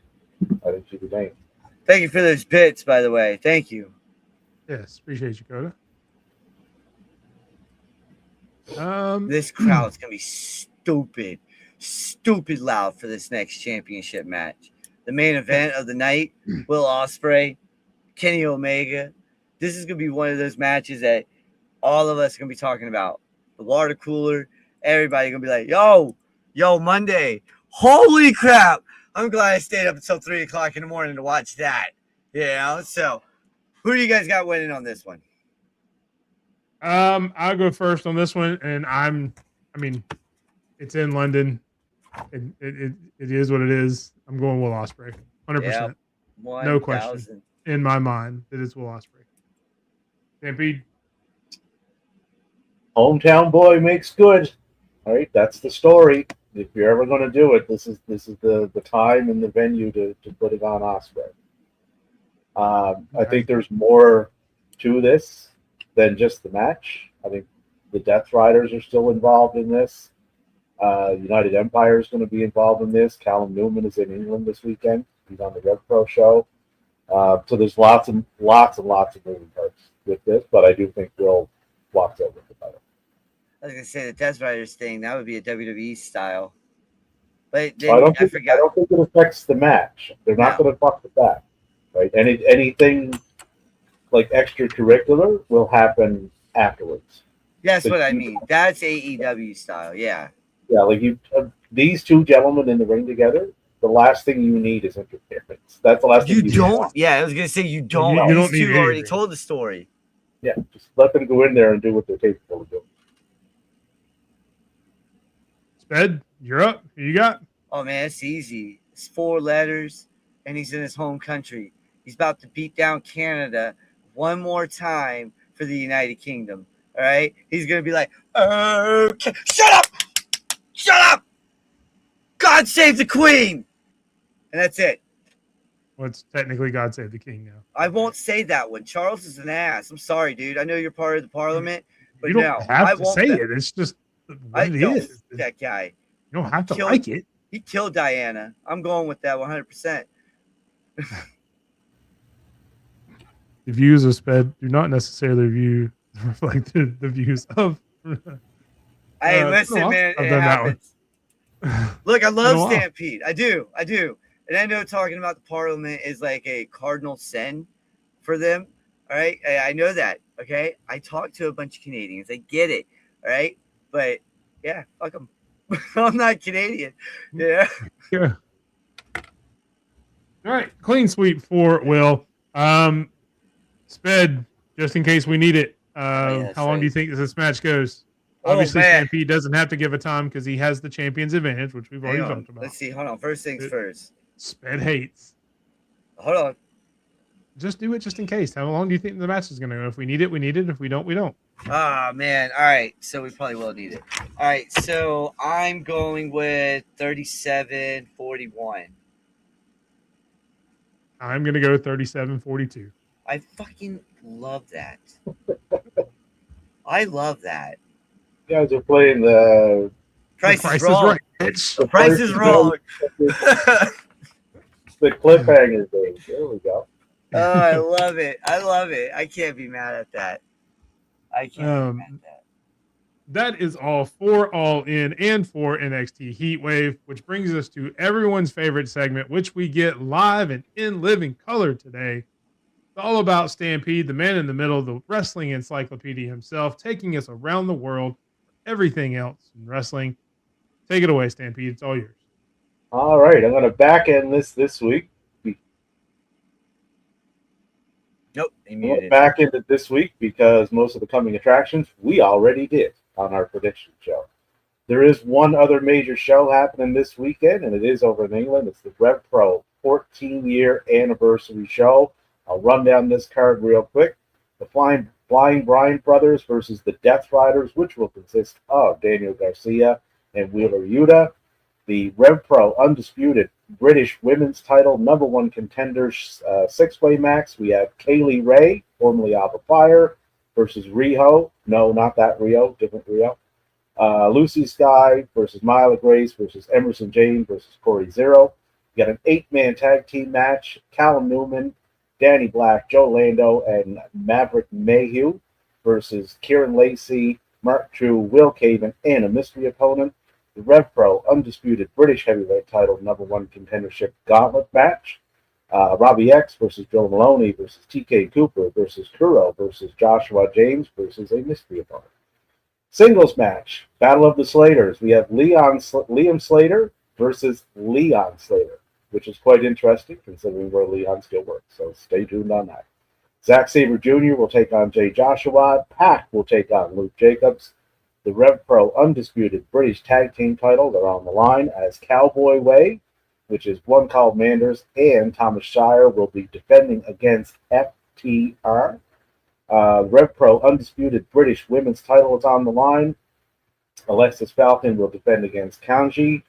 I think she retains. Thank you for those bits, by the way. Thank you. Yes, appreciate you, Coda. This crowd's gonna be stupid loud for this next championship match. The main event of the night: Will Ospreay, Kenny Omega. This is gonna be one of those matches that all of us are gonna be talking about. The water cooler, everybody gonna be like, "Yo, Monday! Holy crap! I'm glad I stayed up until 3 o'clock in the morning to watch that." You know, so who do you guys got winning on this one? I'll go first on this one, and I mean, it's in London. It is what it is. I'm going Will Ospreay, 100%. No question in my mind that it's Will Ospreay. Stampede. Hometown boy makes good. All right, that's the story. If you're ever going to do it, this is the time and the venue to put it on Ospreay. I think there's more to this than just the match. I think the Death Riders are still involved in this. United Empire is going to be involved in this. Callum Newman is in England this weekend. He's on the Rev Pro show. So there's lots of moving parts with this, but I do think Will walks over the title. I was gonna say the Death Riders thing, that would be a WWE style. But then I don't think it affects the match. They're not going to fuck with that. Right? Anything like extracurricular will happen afterwards. That's what I mean. That's AEW style, yeah. Yeah, like these two gentlemen in the ring together, the last thing you need is interference. That's the last thing you don't want. Yeah, I was gonna say you don't. You don't These need two already anything. told the story. Yeah, just let them go in there and do what they're capable of doing. Sped, you're up. Who you got? Oh man, it's easy. It's 4 letters, and he's in his home country. He's about to beat down Canada one more time for the United Kingdom. All right, he's gonna be like, "Okay, shut up! God save the Queen!" And that's it. Well, it's technically God Save the King now. I won't say that one. Charles is an ass. I'm sorry, dude. I know you're part of the Parliament, but You don't no, have I to won't. say it. It's just what it is. That guy. You don't have to like it. He killed Diana. I'm going with that 100%. The views of Sped do not necessarily reflect the views of. Hey, listen, man. I've It done happens. that one. Look, I love Been a while. Stampede. I do. And I know talking about the Parliament is like a cardinal sin for them. All right. I know that. Okay. I talk to a bunch of Canadians. I get it. All right. But yeah, fuck them. I'm not Canadian. Yeah. Yeah. All right. Clean sweep for Will. Sped, just in case we need it. How long do you think this match goes? Obviously, Stampede doesn't have to give a time because he has the champion's advantage, which we've already talked about. Let's see. Hold on. First things first. Sped hates. Hold on. Just do it just in case. How long do you think the match is going to go? If we need it, we need it. If we don't, we don't. Ah, man. All right. So we probably will need it. All right. So I'm going with 37-41. I'm going to go 37-42. I fucking love that. I love that. You guys are playing the Price is wrong. Right, bitch. The price is wrong. The cliffhanger game. There we go. Oh, I love it. I love it. I can't be mad at that. I can't be mad at that. That is all for All In and for NXT Heatwave, which brings us to everyone's favorite segment, which we get live and in living color today. It's all about Stampede, the man in the middle, the wrestling encyclopedia himself, taking us around the world for everything else in wrestling. Take it away, Stampede. It's all yours. All right, I'm going to back end this week. Nope, he I'm going to muted. back end it this week because most of the coming attractions we already did on our prediction show. There is one other major show happening this weekend, and it is over in England. It's the Rev Pro 14-year anniversary show. I'll run down this card real quick. The Flying Brian Brothers versus the Death Riders, which will consist of Daniel Garcia and Wheeler Yuta. The Rev Pro Undisputed British Women's Title #1 contenders six-way match. We have Kaylee Ray, formerly Alpha Fire, versus Riho. No, not that Rio, different Rio. Lucy Sky versus Myla Grace versus Emerson James versus Corey Zero. You got an 8-man tag team match. Callum Newman, Danny Black, Joe Lando, and Maverick Mayhew versus Kieran Lacey, Mark True, Will Caven, and a mystery opponent. The Rev Pro Undisputed British Heavyweight Title #1 contendership gauntlet match. Robbie X versus Bill Maloney versus TK Cooper versus Kuro versus Joshua James versus a mystery opponent. Singles match, Battle of the Slaters. We have Liam Slater versus Leon Slater, which is quite interesting considering where Leon still works. So stay tuned on that. Zack Sabre Jr. will take on Jay Joshua. Pac will take on Luke Jacobs. The Rev Pro Undisputed British Tag Team title, they're on the line as Cowboy Way, which is one called Manders, and Thomas Shire will be defending against FTR. Rev Pro Undisputed British Women's title is on the line. Alexis Falcon will defend against Kanji.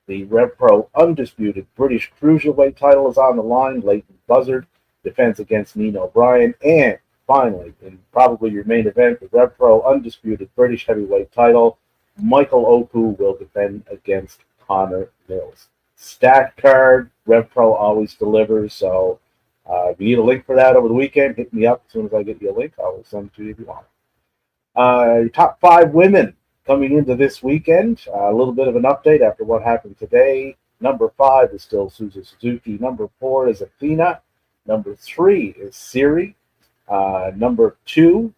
The Rev Pro Undisputed British Cruiserweight title is on the line. Leighton Buzzard defends against Nino Bryan. And finally, in probably your main event, the Rev Pro Undisputed British Heavyweight title, Michael Oku will defend against Connor Mills. Stacked card. Rev Pro always delivers. So if you need a link for that over the weekend, hit me up as soon as I get you a link. I will send it to you if you want. Top 5 women coming into this weekend. A little bit of an update after what happened today. Number 5 is still Suzu Suzuki. Number 4 is Athena. Number 3 is Siri. Number 2,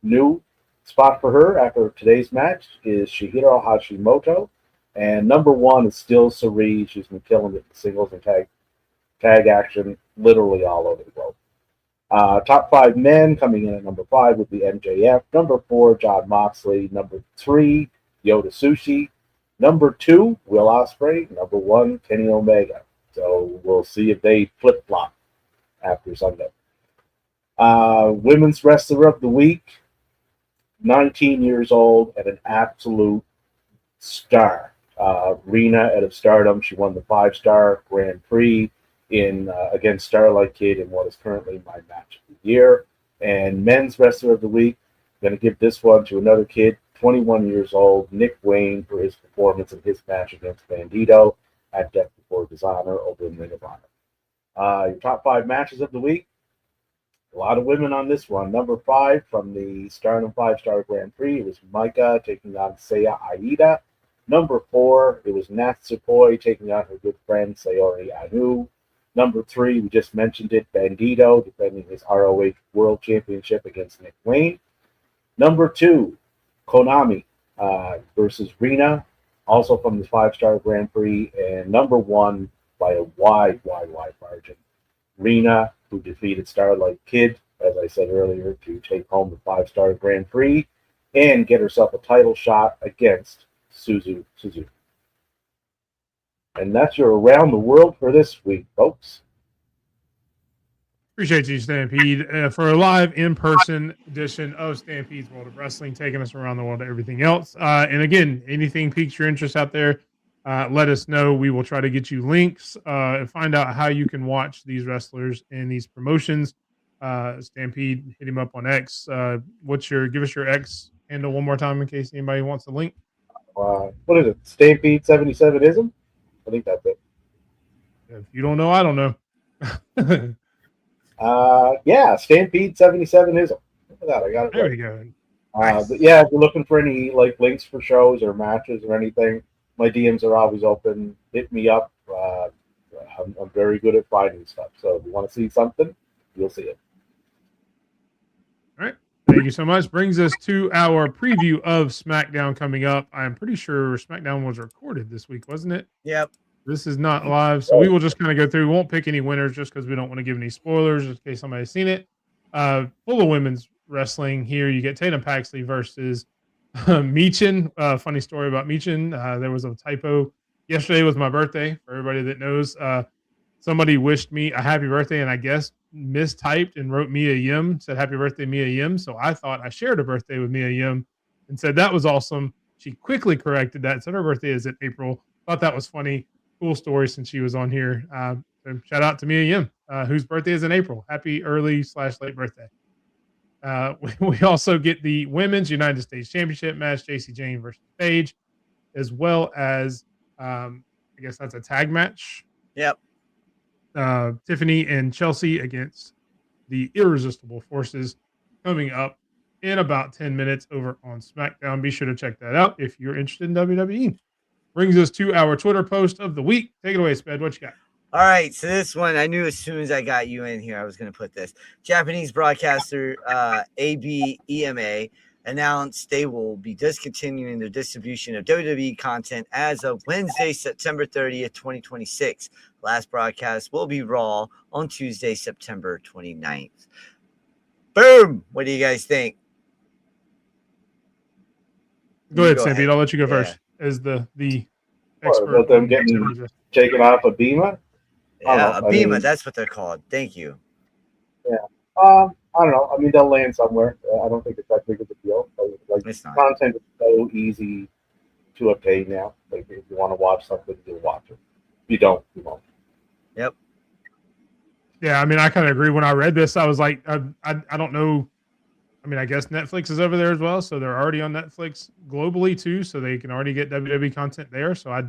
new spot for her after today's match is Shihiro Hashimoto. And number 1 is still Sari. She's been killing it in singles and tag action literally all over the globe. Top 5 men coming in at number 5 would be MJF. Number 4, Jon Moxley. Number 3, Yoda Sushi. Number 2, Will Ospreay. Number 1, Kenny Omega. So we'll see if they flip-flop after Sunday. Women's Wrestler of the Week, 19 years old and an absolute star. Rena out of Stardom. She won the 5-star Grand Prix against Starlight Kid in what is currently my match of the year. And Men's Wrestler of the Week, I'm going to give this one to another kid, 21 years old, Nick Wayne, for his performance in his match against Bandito at Death Before Dishonor over in Ring of Honor. Your top 5 matches of the week. A lot of women on this one. Number 5 from the Stardom 5-star Grand Prix, it was Maika taking on Seiya Aida. Number 4, it was Natsupoi taking on her good friend Sayori Anu. Number 3, we just mentioned it, Bandito defending his ROH World Championship against Nick Wayne. Number 2, Konami versus Rena, also from the 5-star Grand Prix. And number 1, by a wide margin, Rena, who defeated Starlight Kid, as I said earlier, to take home the 5-star Grand Prix and get herself a title shot against Suzu Suzuki. And that's your Around the World for this week, folks. Appreciate you, Stampede, for a live in-person edition of Stampede's World of Wrestling, taking us around the world to everything else. And again, anything piques your interest out there, let us know. We will try to get you links and find out how you can watch these wrestlers and these promotions. Stampede, hit him up on X. Give us your X handle one more time in case anybody wants the link. What is it? Stampede 77ism? I think that's it. If you don't know, I don't know. Yeah, Stampede 77 is. Look at that, I got it There right. we go. But yeah, if you're looking for any like links for shows or matches or anything, my DMs are always open. Hit me up. I'm very good at finding stuff. So if you want to see something, you'll see it. All right. Thank you so much. Brings us to our preview of SmackDown coming up. I'm pretty sure SmackDown was recorded this week, wasn't it? Yep. This is not live, so we will just kind of go through. We won't pick any winners just because we don't want to give any spoilers just in case somebody's seen it. Full of women's wrestling here. You get Tatum Paxley versus Meechin. Funny story about Meechin. There was a typo. Yesterday was my birthday. For everybody that knows, somebody wished me a happy birthday, and I guess mistyped and wrote Mia Yim, said happy birthday, Mia Yim. So I thought I shared a birthday with Mia Yim and said that was awesome. She quickly corrected that, said her birthday is in April. Thought that was funny. Cool story since she was on here. So shout out to Mia Yim, whose birthday is in April. Happy early/late birthday. We also get the Women's United States Championship match, JC Jane versus Paige, as well as I guess that's a tag match. Yep. Tiffany and Chelsea against the Irresistible Forces coming up in about 10 minutes over on SmackDown. Be sure to check that out if you're interested in WWE. Brings us to our Twitter post of the week. Take it away, Sped. What you got? All right, so this one, I knew as soon as I got you in here, I was going to put this. Japanese broadcaster ABEMA announced they will be discontinuing their distribution of WWE content as of Wednesday, September 30th, 2026. Last broadcast will be Raw on Tuesday, September 29th. Boom! What do you guys think? Go ahead, Stampede. I'll let you go first as the expert. About them getting taken off of Bema? Yeah, Bema, that's what they're called. Thank you. Yeah. I don't know. I mean, they'll land somewhere. I don't think it's that big of a deal. Like It's not. content is so easy to obtain now. Like if you want to watch something, you'll watch it. If you don't, you won't. Yep. Yeah, I mean, I kind of agree. When I read this, I was like, I don't know. I mean, I guess Netflix is over there as well, so they're already on Netflix globally too, so they can already get WWE content there. So I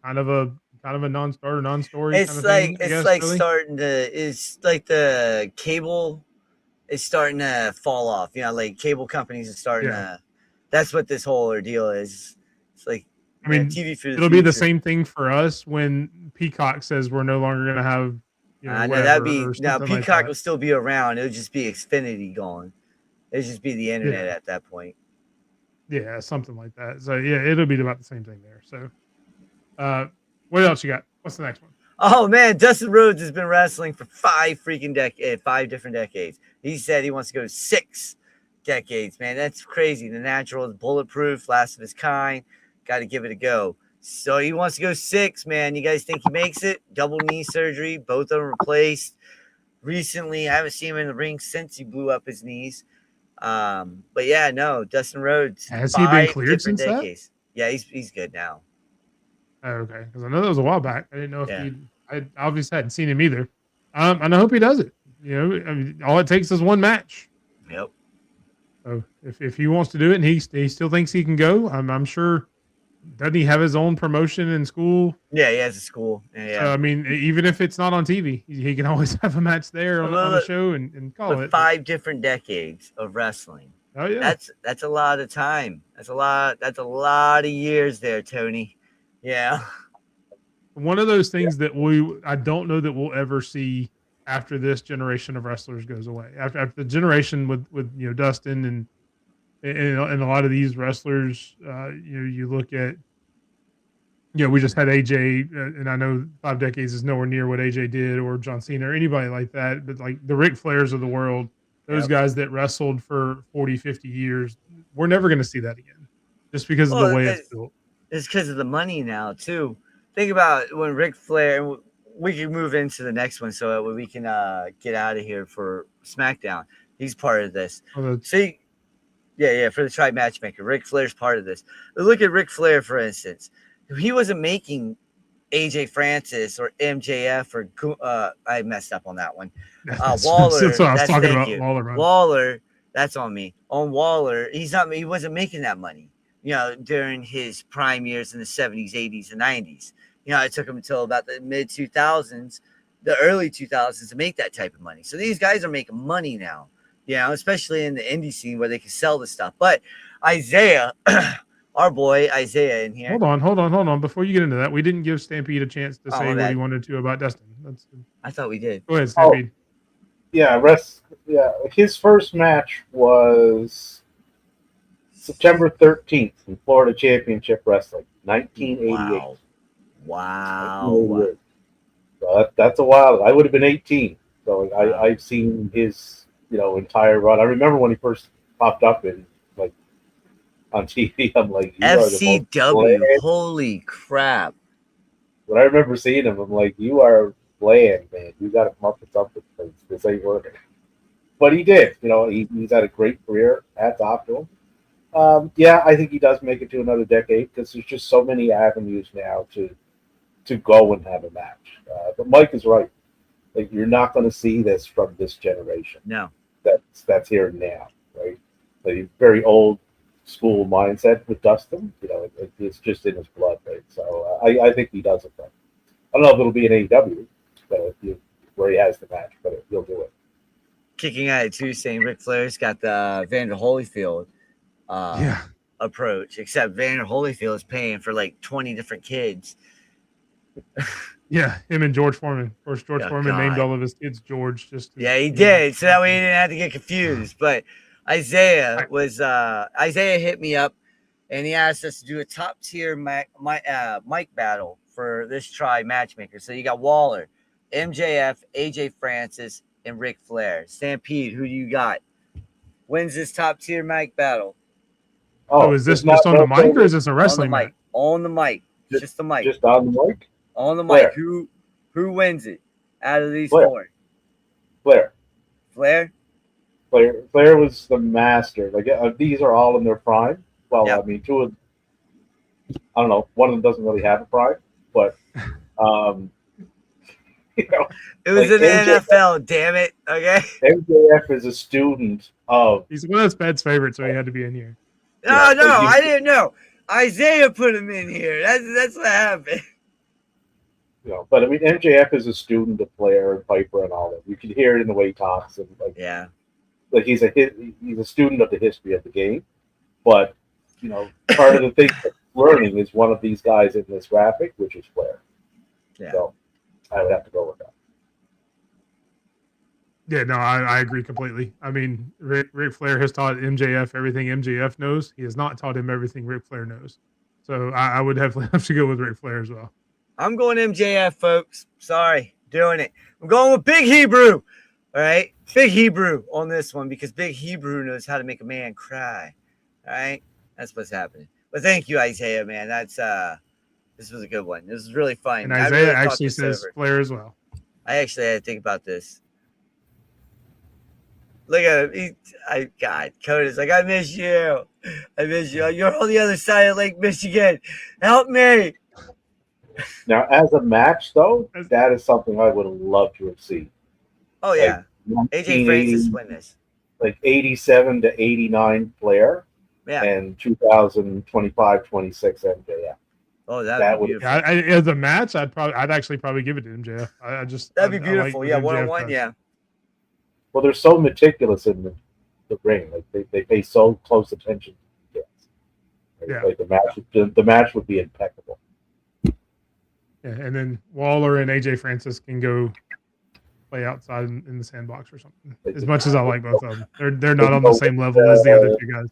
kind of a non-story. It's kind of like thing, I it's guess, like really. starting to. It's like the cable is starting to fall off. You know, like cable companies are starting to. That's what this whole ordeal is. It's like I mean, TV for the it'll be the future. same thing for us when Peacock says we're no longer going to have. You know, No, that'd whatever, be or now. something like Peacock that. will still be around. It would just be Xfinity gone. It'd just be the internet at that point. Yeah, something like that. So yeah, it'll be about the same thing there. So, what else you got? What's the next one? Oh man, Dustin Rhodes has been wrestling for 5 different decades. He said he wants to go 6 decades. Man, that's crazy. The Natural is bulletproof, last of his kind. Got to give it a go. So he wants to go 6, man. You guys think he makes it? Double knee surgery, both of them replaced. Recently, I haven't seen him in the ring since he blew up his knees. But yeah, no, Dustin Rhodes. Has he been cleared different since that? decades. Yeah, he's good now. Oh, okay, because I know that was a while back. I didn't know if Yeah. I obviously hadn't seen him either. And I hope he does it. You know, I mean, all it takes is one match. Yep. So if he wants to do it and he still thinks he can go, I'm sure. Doesn't he have his own promotion in school? Yeah, he has a school. Yeah. So, I mean, even if it's not on TV, he can always have a match there on the show and call it. 5 different decades of wrestling. Oh yeah, That's a lot of time. That's a lot of years there, Tony. Yeah. one of those things that I don't know that we'll ever see after this generation of wrestlers goes away. After the generation with Dustin and a lot of these wrestlers, you look at, we just had AJ, and I know 5 decades is nowhere near what AJ did or John Cena or anybody like that, but like the Ric Flairs of the world, those guys that wrestled for 40, 50 years, we're never going to see that again just because of the way it's built. It's because of the money now, too. Think about when Ric Flair, and we can move into the next one so we can get out of here for SmackDown. He's part of this. See, yeah, for the Tribe Matchmaker. Ric Flair's part of this. Look at Ric Flair, for instance. He wasn't making AJ Francis or MJF or I messed up on that one. Waller. That's what I was talking about. Waller. Waller, that's on me. On Waller, he wasn't making that money, during his prime years in the 70s, 80s, and 90s. It took him until about the mid 2000s the early 2000s to make that type of money. So these guys are making money now, especially in the indie scene where they can sell the stuff. But Isaiah, our boy Isaiah in here. Hold on. Before you get into that, we didn't give Stampede a chance to say what he wanted to about Dustin. I thought we did. Go ahead, Stampede. His first match was September 13th in Florida Championship Wrestling, 1988. Wow. So that's a while. I would have been 18. So I've seen his, entire run. I remember when he first popped up on TV. I'm like, FCW. Holy crap. When I remember seeing him, I'm like, you are bland, man. You got to come up with something because this ain't working. But he did. He's had a great career. Hats off to him. I think he does make it to another decade because there's just so many avenues now to go and have a match. But Mike is right. Like, you're not going to see this from this generation. No. That's here now, right? Like, very old school mindset with Dustin. It's just in his blood, right? So I think he does it. I don't know if it'll be an AEW, where he has the match, but he'll do it. Kicking at it too, saying Ric Flair's got the Vander Holyfield approach, except Vander Holyfield is paying for like 20 different kids. Yeah, him and George Foreman. Of course, George Foreman named all of his kids George. He did, so that way he didn't have to get confused. But Isaiah hit me up, and he asked us to do a top tier mic battle for this Try Matchmaker. So you got Waller, MJF, AJ Francis, and Ric Flair. Stampede, who do you got? Wins this top tier mic battle? Oh, is this just on the mic or is this a wrestling match? On the mic. Just the mic. Just on the mic? On the mic. Who wins it out of these four? Flair. Flair was the master. Like, these are all in their prime. Well, I mean, two of, I don't know, one of them doesn't really have a prime, but it was an NFL, damn it. Okay. MJF is a student of. He's one of Sped's favorites, so he had to be in here. No, I didn't know. Isaiah put him in here. That's what happened. But I mean, MJF is a student of Flair and Piper and all that. You can hear it in the way he talks, and like he's a student of the history of the game. But part of the thing that learning is one of these guys in this graphic, which is Flair. Yeah. So I would have to go with that. Yeah, no, I agree completely. I mean, Ric Flair has taught MJF everything MJF knows. He has not taught him everything Ric Flair knows. So I would definitely have to go with Ric Flair as well. I'm going MJF, folks. Sorry, doing it. I'm going with Big Hebrew. All right, Big Hebrew on this one because Big Hebrew knows how to make a man cry. All right, that's what's happening. But thank you, Isaiah, man. This was a good one. This was really fun. And Isaiah actually says Flair as well. I actually had to think about this. Look at him. Coda's like, I miss you. I miss you. You're on the other side of Lake Michigan. Help me. Now, as a match, though, that is something I would have loved to have seen. Oh, yeah. AJ Francis win this. Like 87 to 89 Flair. Yeah. And 2025-26 MJF. Oh, that would be beautiful. As a match, I'd actually probably give it to MJF. That'd be beautiful. One-on-one, yeah. Well, they're so meticulous in the ring. Like they pay so close attention to details. Right? Like the match would be impeccable. Yeah, and then Waller and AJ Francis can go play outside in the sandbox or something. As much as I like both of them, they're not on the same level as the other two guys.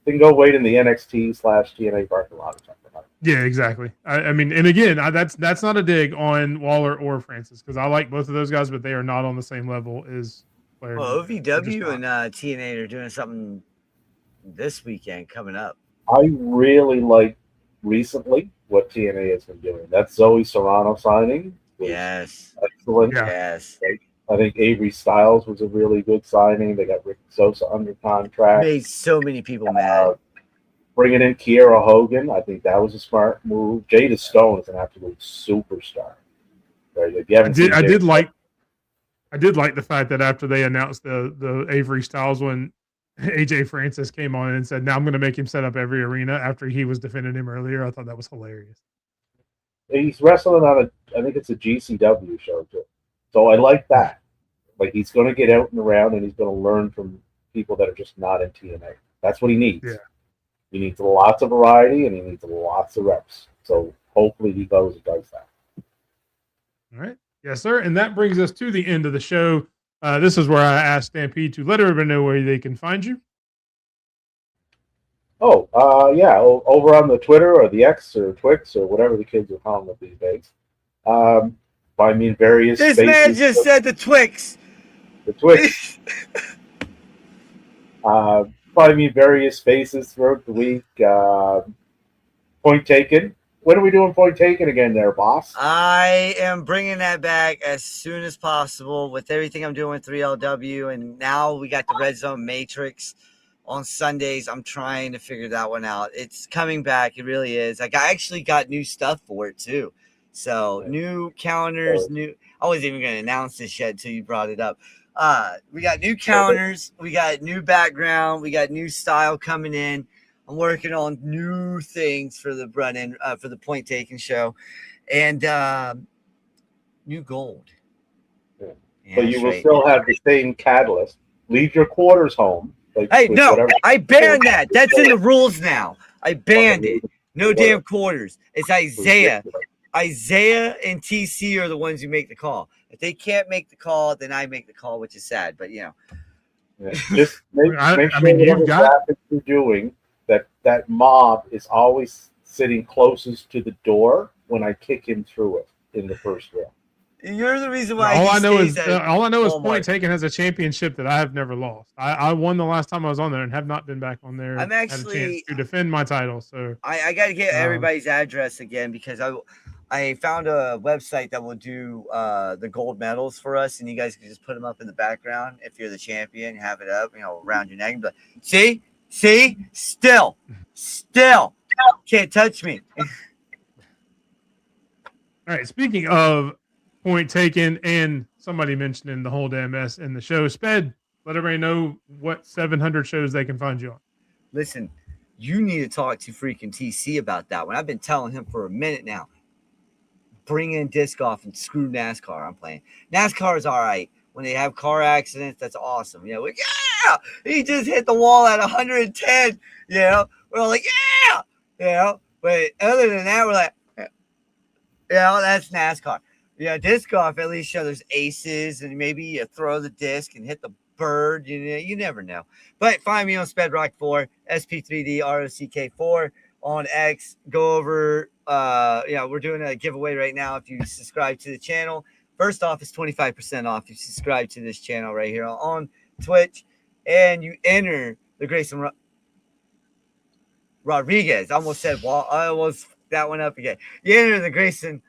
They can go wait in the NXT/TNA parking lot or something. Yeah, exactly. I mean, and again, that's not a dig on Waller or Francis because I like both of those guys, but they are not on the same level as Flair. Well, OVW and TNA are doing something this weekend coming up. I really like recently what TNA has been doing. That Zoe Serrano signing. Yes. Excellent. Yeah. Yes. I think Avery Styles was a really good signing. They got Rick Sosa under contract. Made so many people mad. Bringing in Kiera Hogan, I think that was a smart move. Jada Stone is an absolute superstar. Right? If you haven't I did like the fact that after they announced the Avery Styles one, AJ Francis came on and said, "Now I'm going to make him set up every arena." After he was defending him earlier, I thought that was hilarious. He's wrestling on I think it's a GCW show too. So I like that. Like, he's going to get out and around, and he's going to learn from people that are just not in TNA. That's what he needs. Yeah. He needs lots of variety, and he needs lots of reps. So hopefully he goes and does that. All right. Yes, sir. And that brings us to the end of the show. This is where I asked Stampede to let everybody know where they can find you. Oh, yeah, over on the Twitter or the X or Twix or whatever the kids are calling it these days. Find me in various This spaces. man just said the Twix. The Twix. Find me in various spaces throughout the week. Point taken. When are we doing point taken again there, boss? I am bringing that back as soon as possible with everything I'm doing with 3LW. And now we got the Red Zone Matrix on Sundays. I'm trying to figure that one out. It's coming back. It really is. I actually got new stuff for it too. So new counters, I wasn't even going to announce this yet until you brought it up. We got new counters. We got new background. We got new style coming in. I'm working on new things for the run-in, for the point taken show, and new gold. Yeah, but you will still have the same catalyst. Leave your quarters home. Like, hey, no, I banned that. That's in the rules now. I banned it. No damn quarters. It's Isaiah. Isaiah and TC are the ones who make the call. If they can't make the call, then I make the call, which is sad. But Yeah. Just make sure you've got you're doing that mob is always sitting closest to the door when I kick him through it in the first round. You're the reason why. All I know is point taken has a championship that I have never lost. I won the last time I was on there and have not been back on there. I'm actually had a chance to defend my title. So I got to get everybody's address again because I found a website that will do the gold medals for us, and you guys can just put them up in the background if you're the champion. Have it up, around your neck. But see, still can't touch me. All right. Speaking of point taken, and somebody mentioning the whole damn mess in the show, Sped, let everybody know what 700 shows they can find you on. Listen, you need to talk to freaking TC about that one. I've been telling him for a minute now. Bring in disc golf and screw NASCAR. I'm playing. NASCAR is all right. When they have car accidents, that's awesome. Like, yeah, he just hit the wall at 110. We're all like, yeah. But other than that, we're like, that's NASCAR. Disc golf, at least there's aces, and maybe you throw the disc and hit the bird. You never know. But find me on SpedRock4, SP3DROCK4 on X. Go over. We're doing a giveaway right now. If you subscribe to the channel, first off, it's 25% off. You subscribe to this channel right here on Twitch, and you enter the Grayson Rodriguez. I almost said I almost that one up again. You enter the Grayson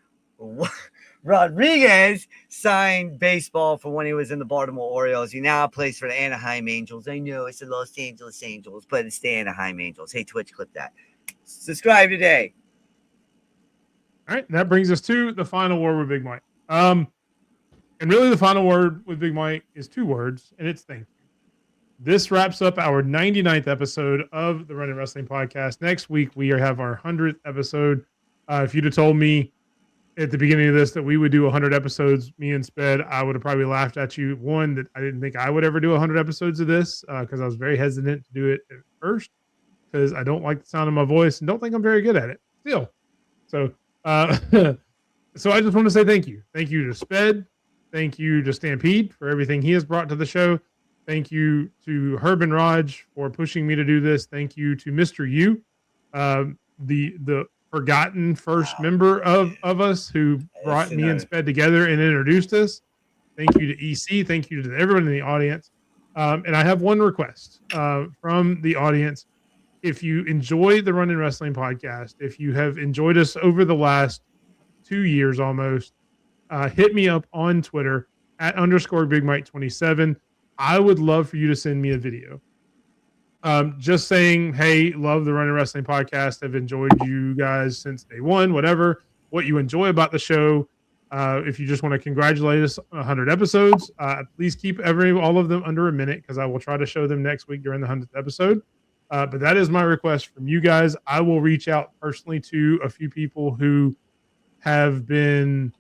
Rodriguez signed baseball for when he was in the Baltimore Orioles. He now plays for the Anaheim Angels. I know it's the Los Angeles Angels, but it's the Anaheim Angels. Hey, Twitch, clip that. Subscribe today. All right, that brings us to the final word with Big Mike. And really the final word with Big Mike is two words, and it's thank you. This wraps up our 99th episode of the Running Wrestling Podcast. Next week, we have our 100th episode. If you'd have told me at the beginning of this that we would do 100 episodes, me and Sped, I would have probably laughed at you. One, that I didn't think I would ever do 100 episodes of this because I was very hesitant to do it at first because I don't like the sound of my voice and don't think I'm very good at it still. So, so I just want to say thank you. Thank you to Sped. Thank you to Stampede for everything he has brought to the show. Thank you to Herb and Raj for pushing me to do this. Thank you to Mr. U, the forgotten first member of us who brought me and Sped together and introduced us. Thank you to EC. Thank you to everyone in the audience. And I have one request from the audience. If you enjoy the Running Wrestling Podcast, if you have enjoyed us over the last 2 years almost, hit me up on Twitter at _BigMike27. I would love for you to send me a video. Just saying, hey, love the Running Wrestling Podcast. I've enjoyed you guys since day one, whatever, what you enjoy about the show. If you just want to congratulate us on 100 episodes, please keep all of them under a minute because I will try to show them next week during the 100th episode. But that is my request from you guys. I will reach out personally to a few people who have been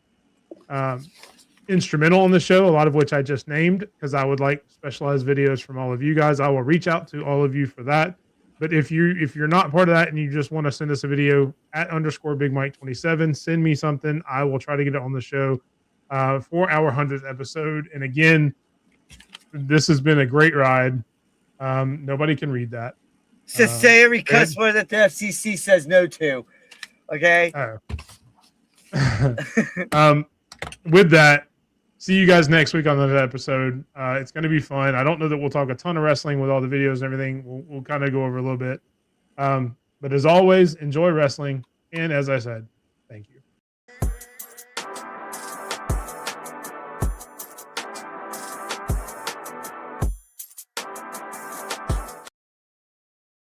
instrumental on the show, a lot of which I just named, because I would like specialized videos from all of you guys. I will reach out to all of you for that. But if you're not part of that and you just want to send us a video at _Big Mike 27, send me something. I will try to get it on the show for our 100th episode. And again, this has been a great ride. Nobody can read that. Just say every cuss word that the FCC says no to. Okay. With that, see you guys next week on another episode. It's going to be fun. I don't know that we'll talk a ton of wrestling with all the videos and everything. We'll kind of go over a little bit. But as always, enjoy wrestling. And as I said,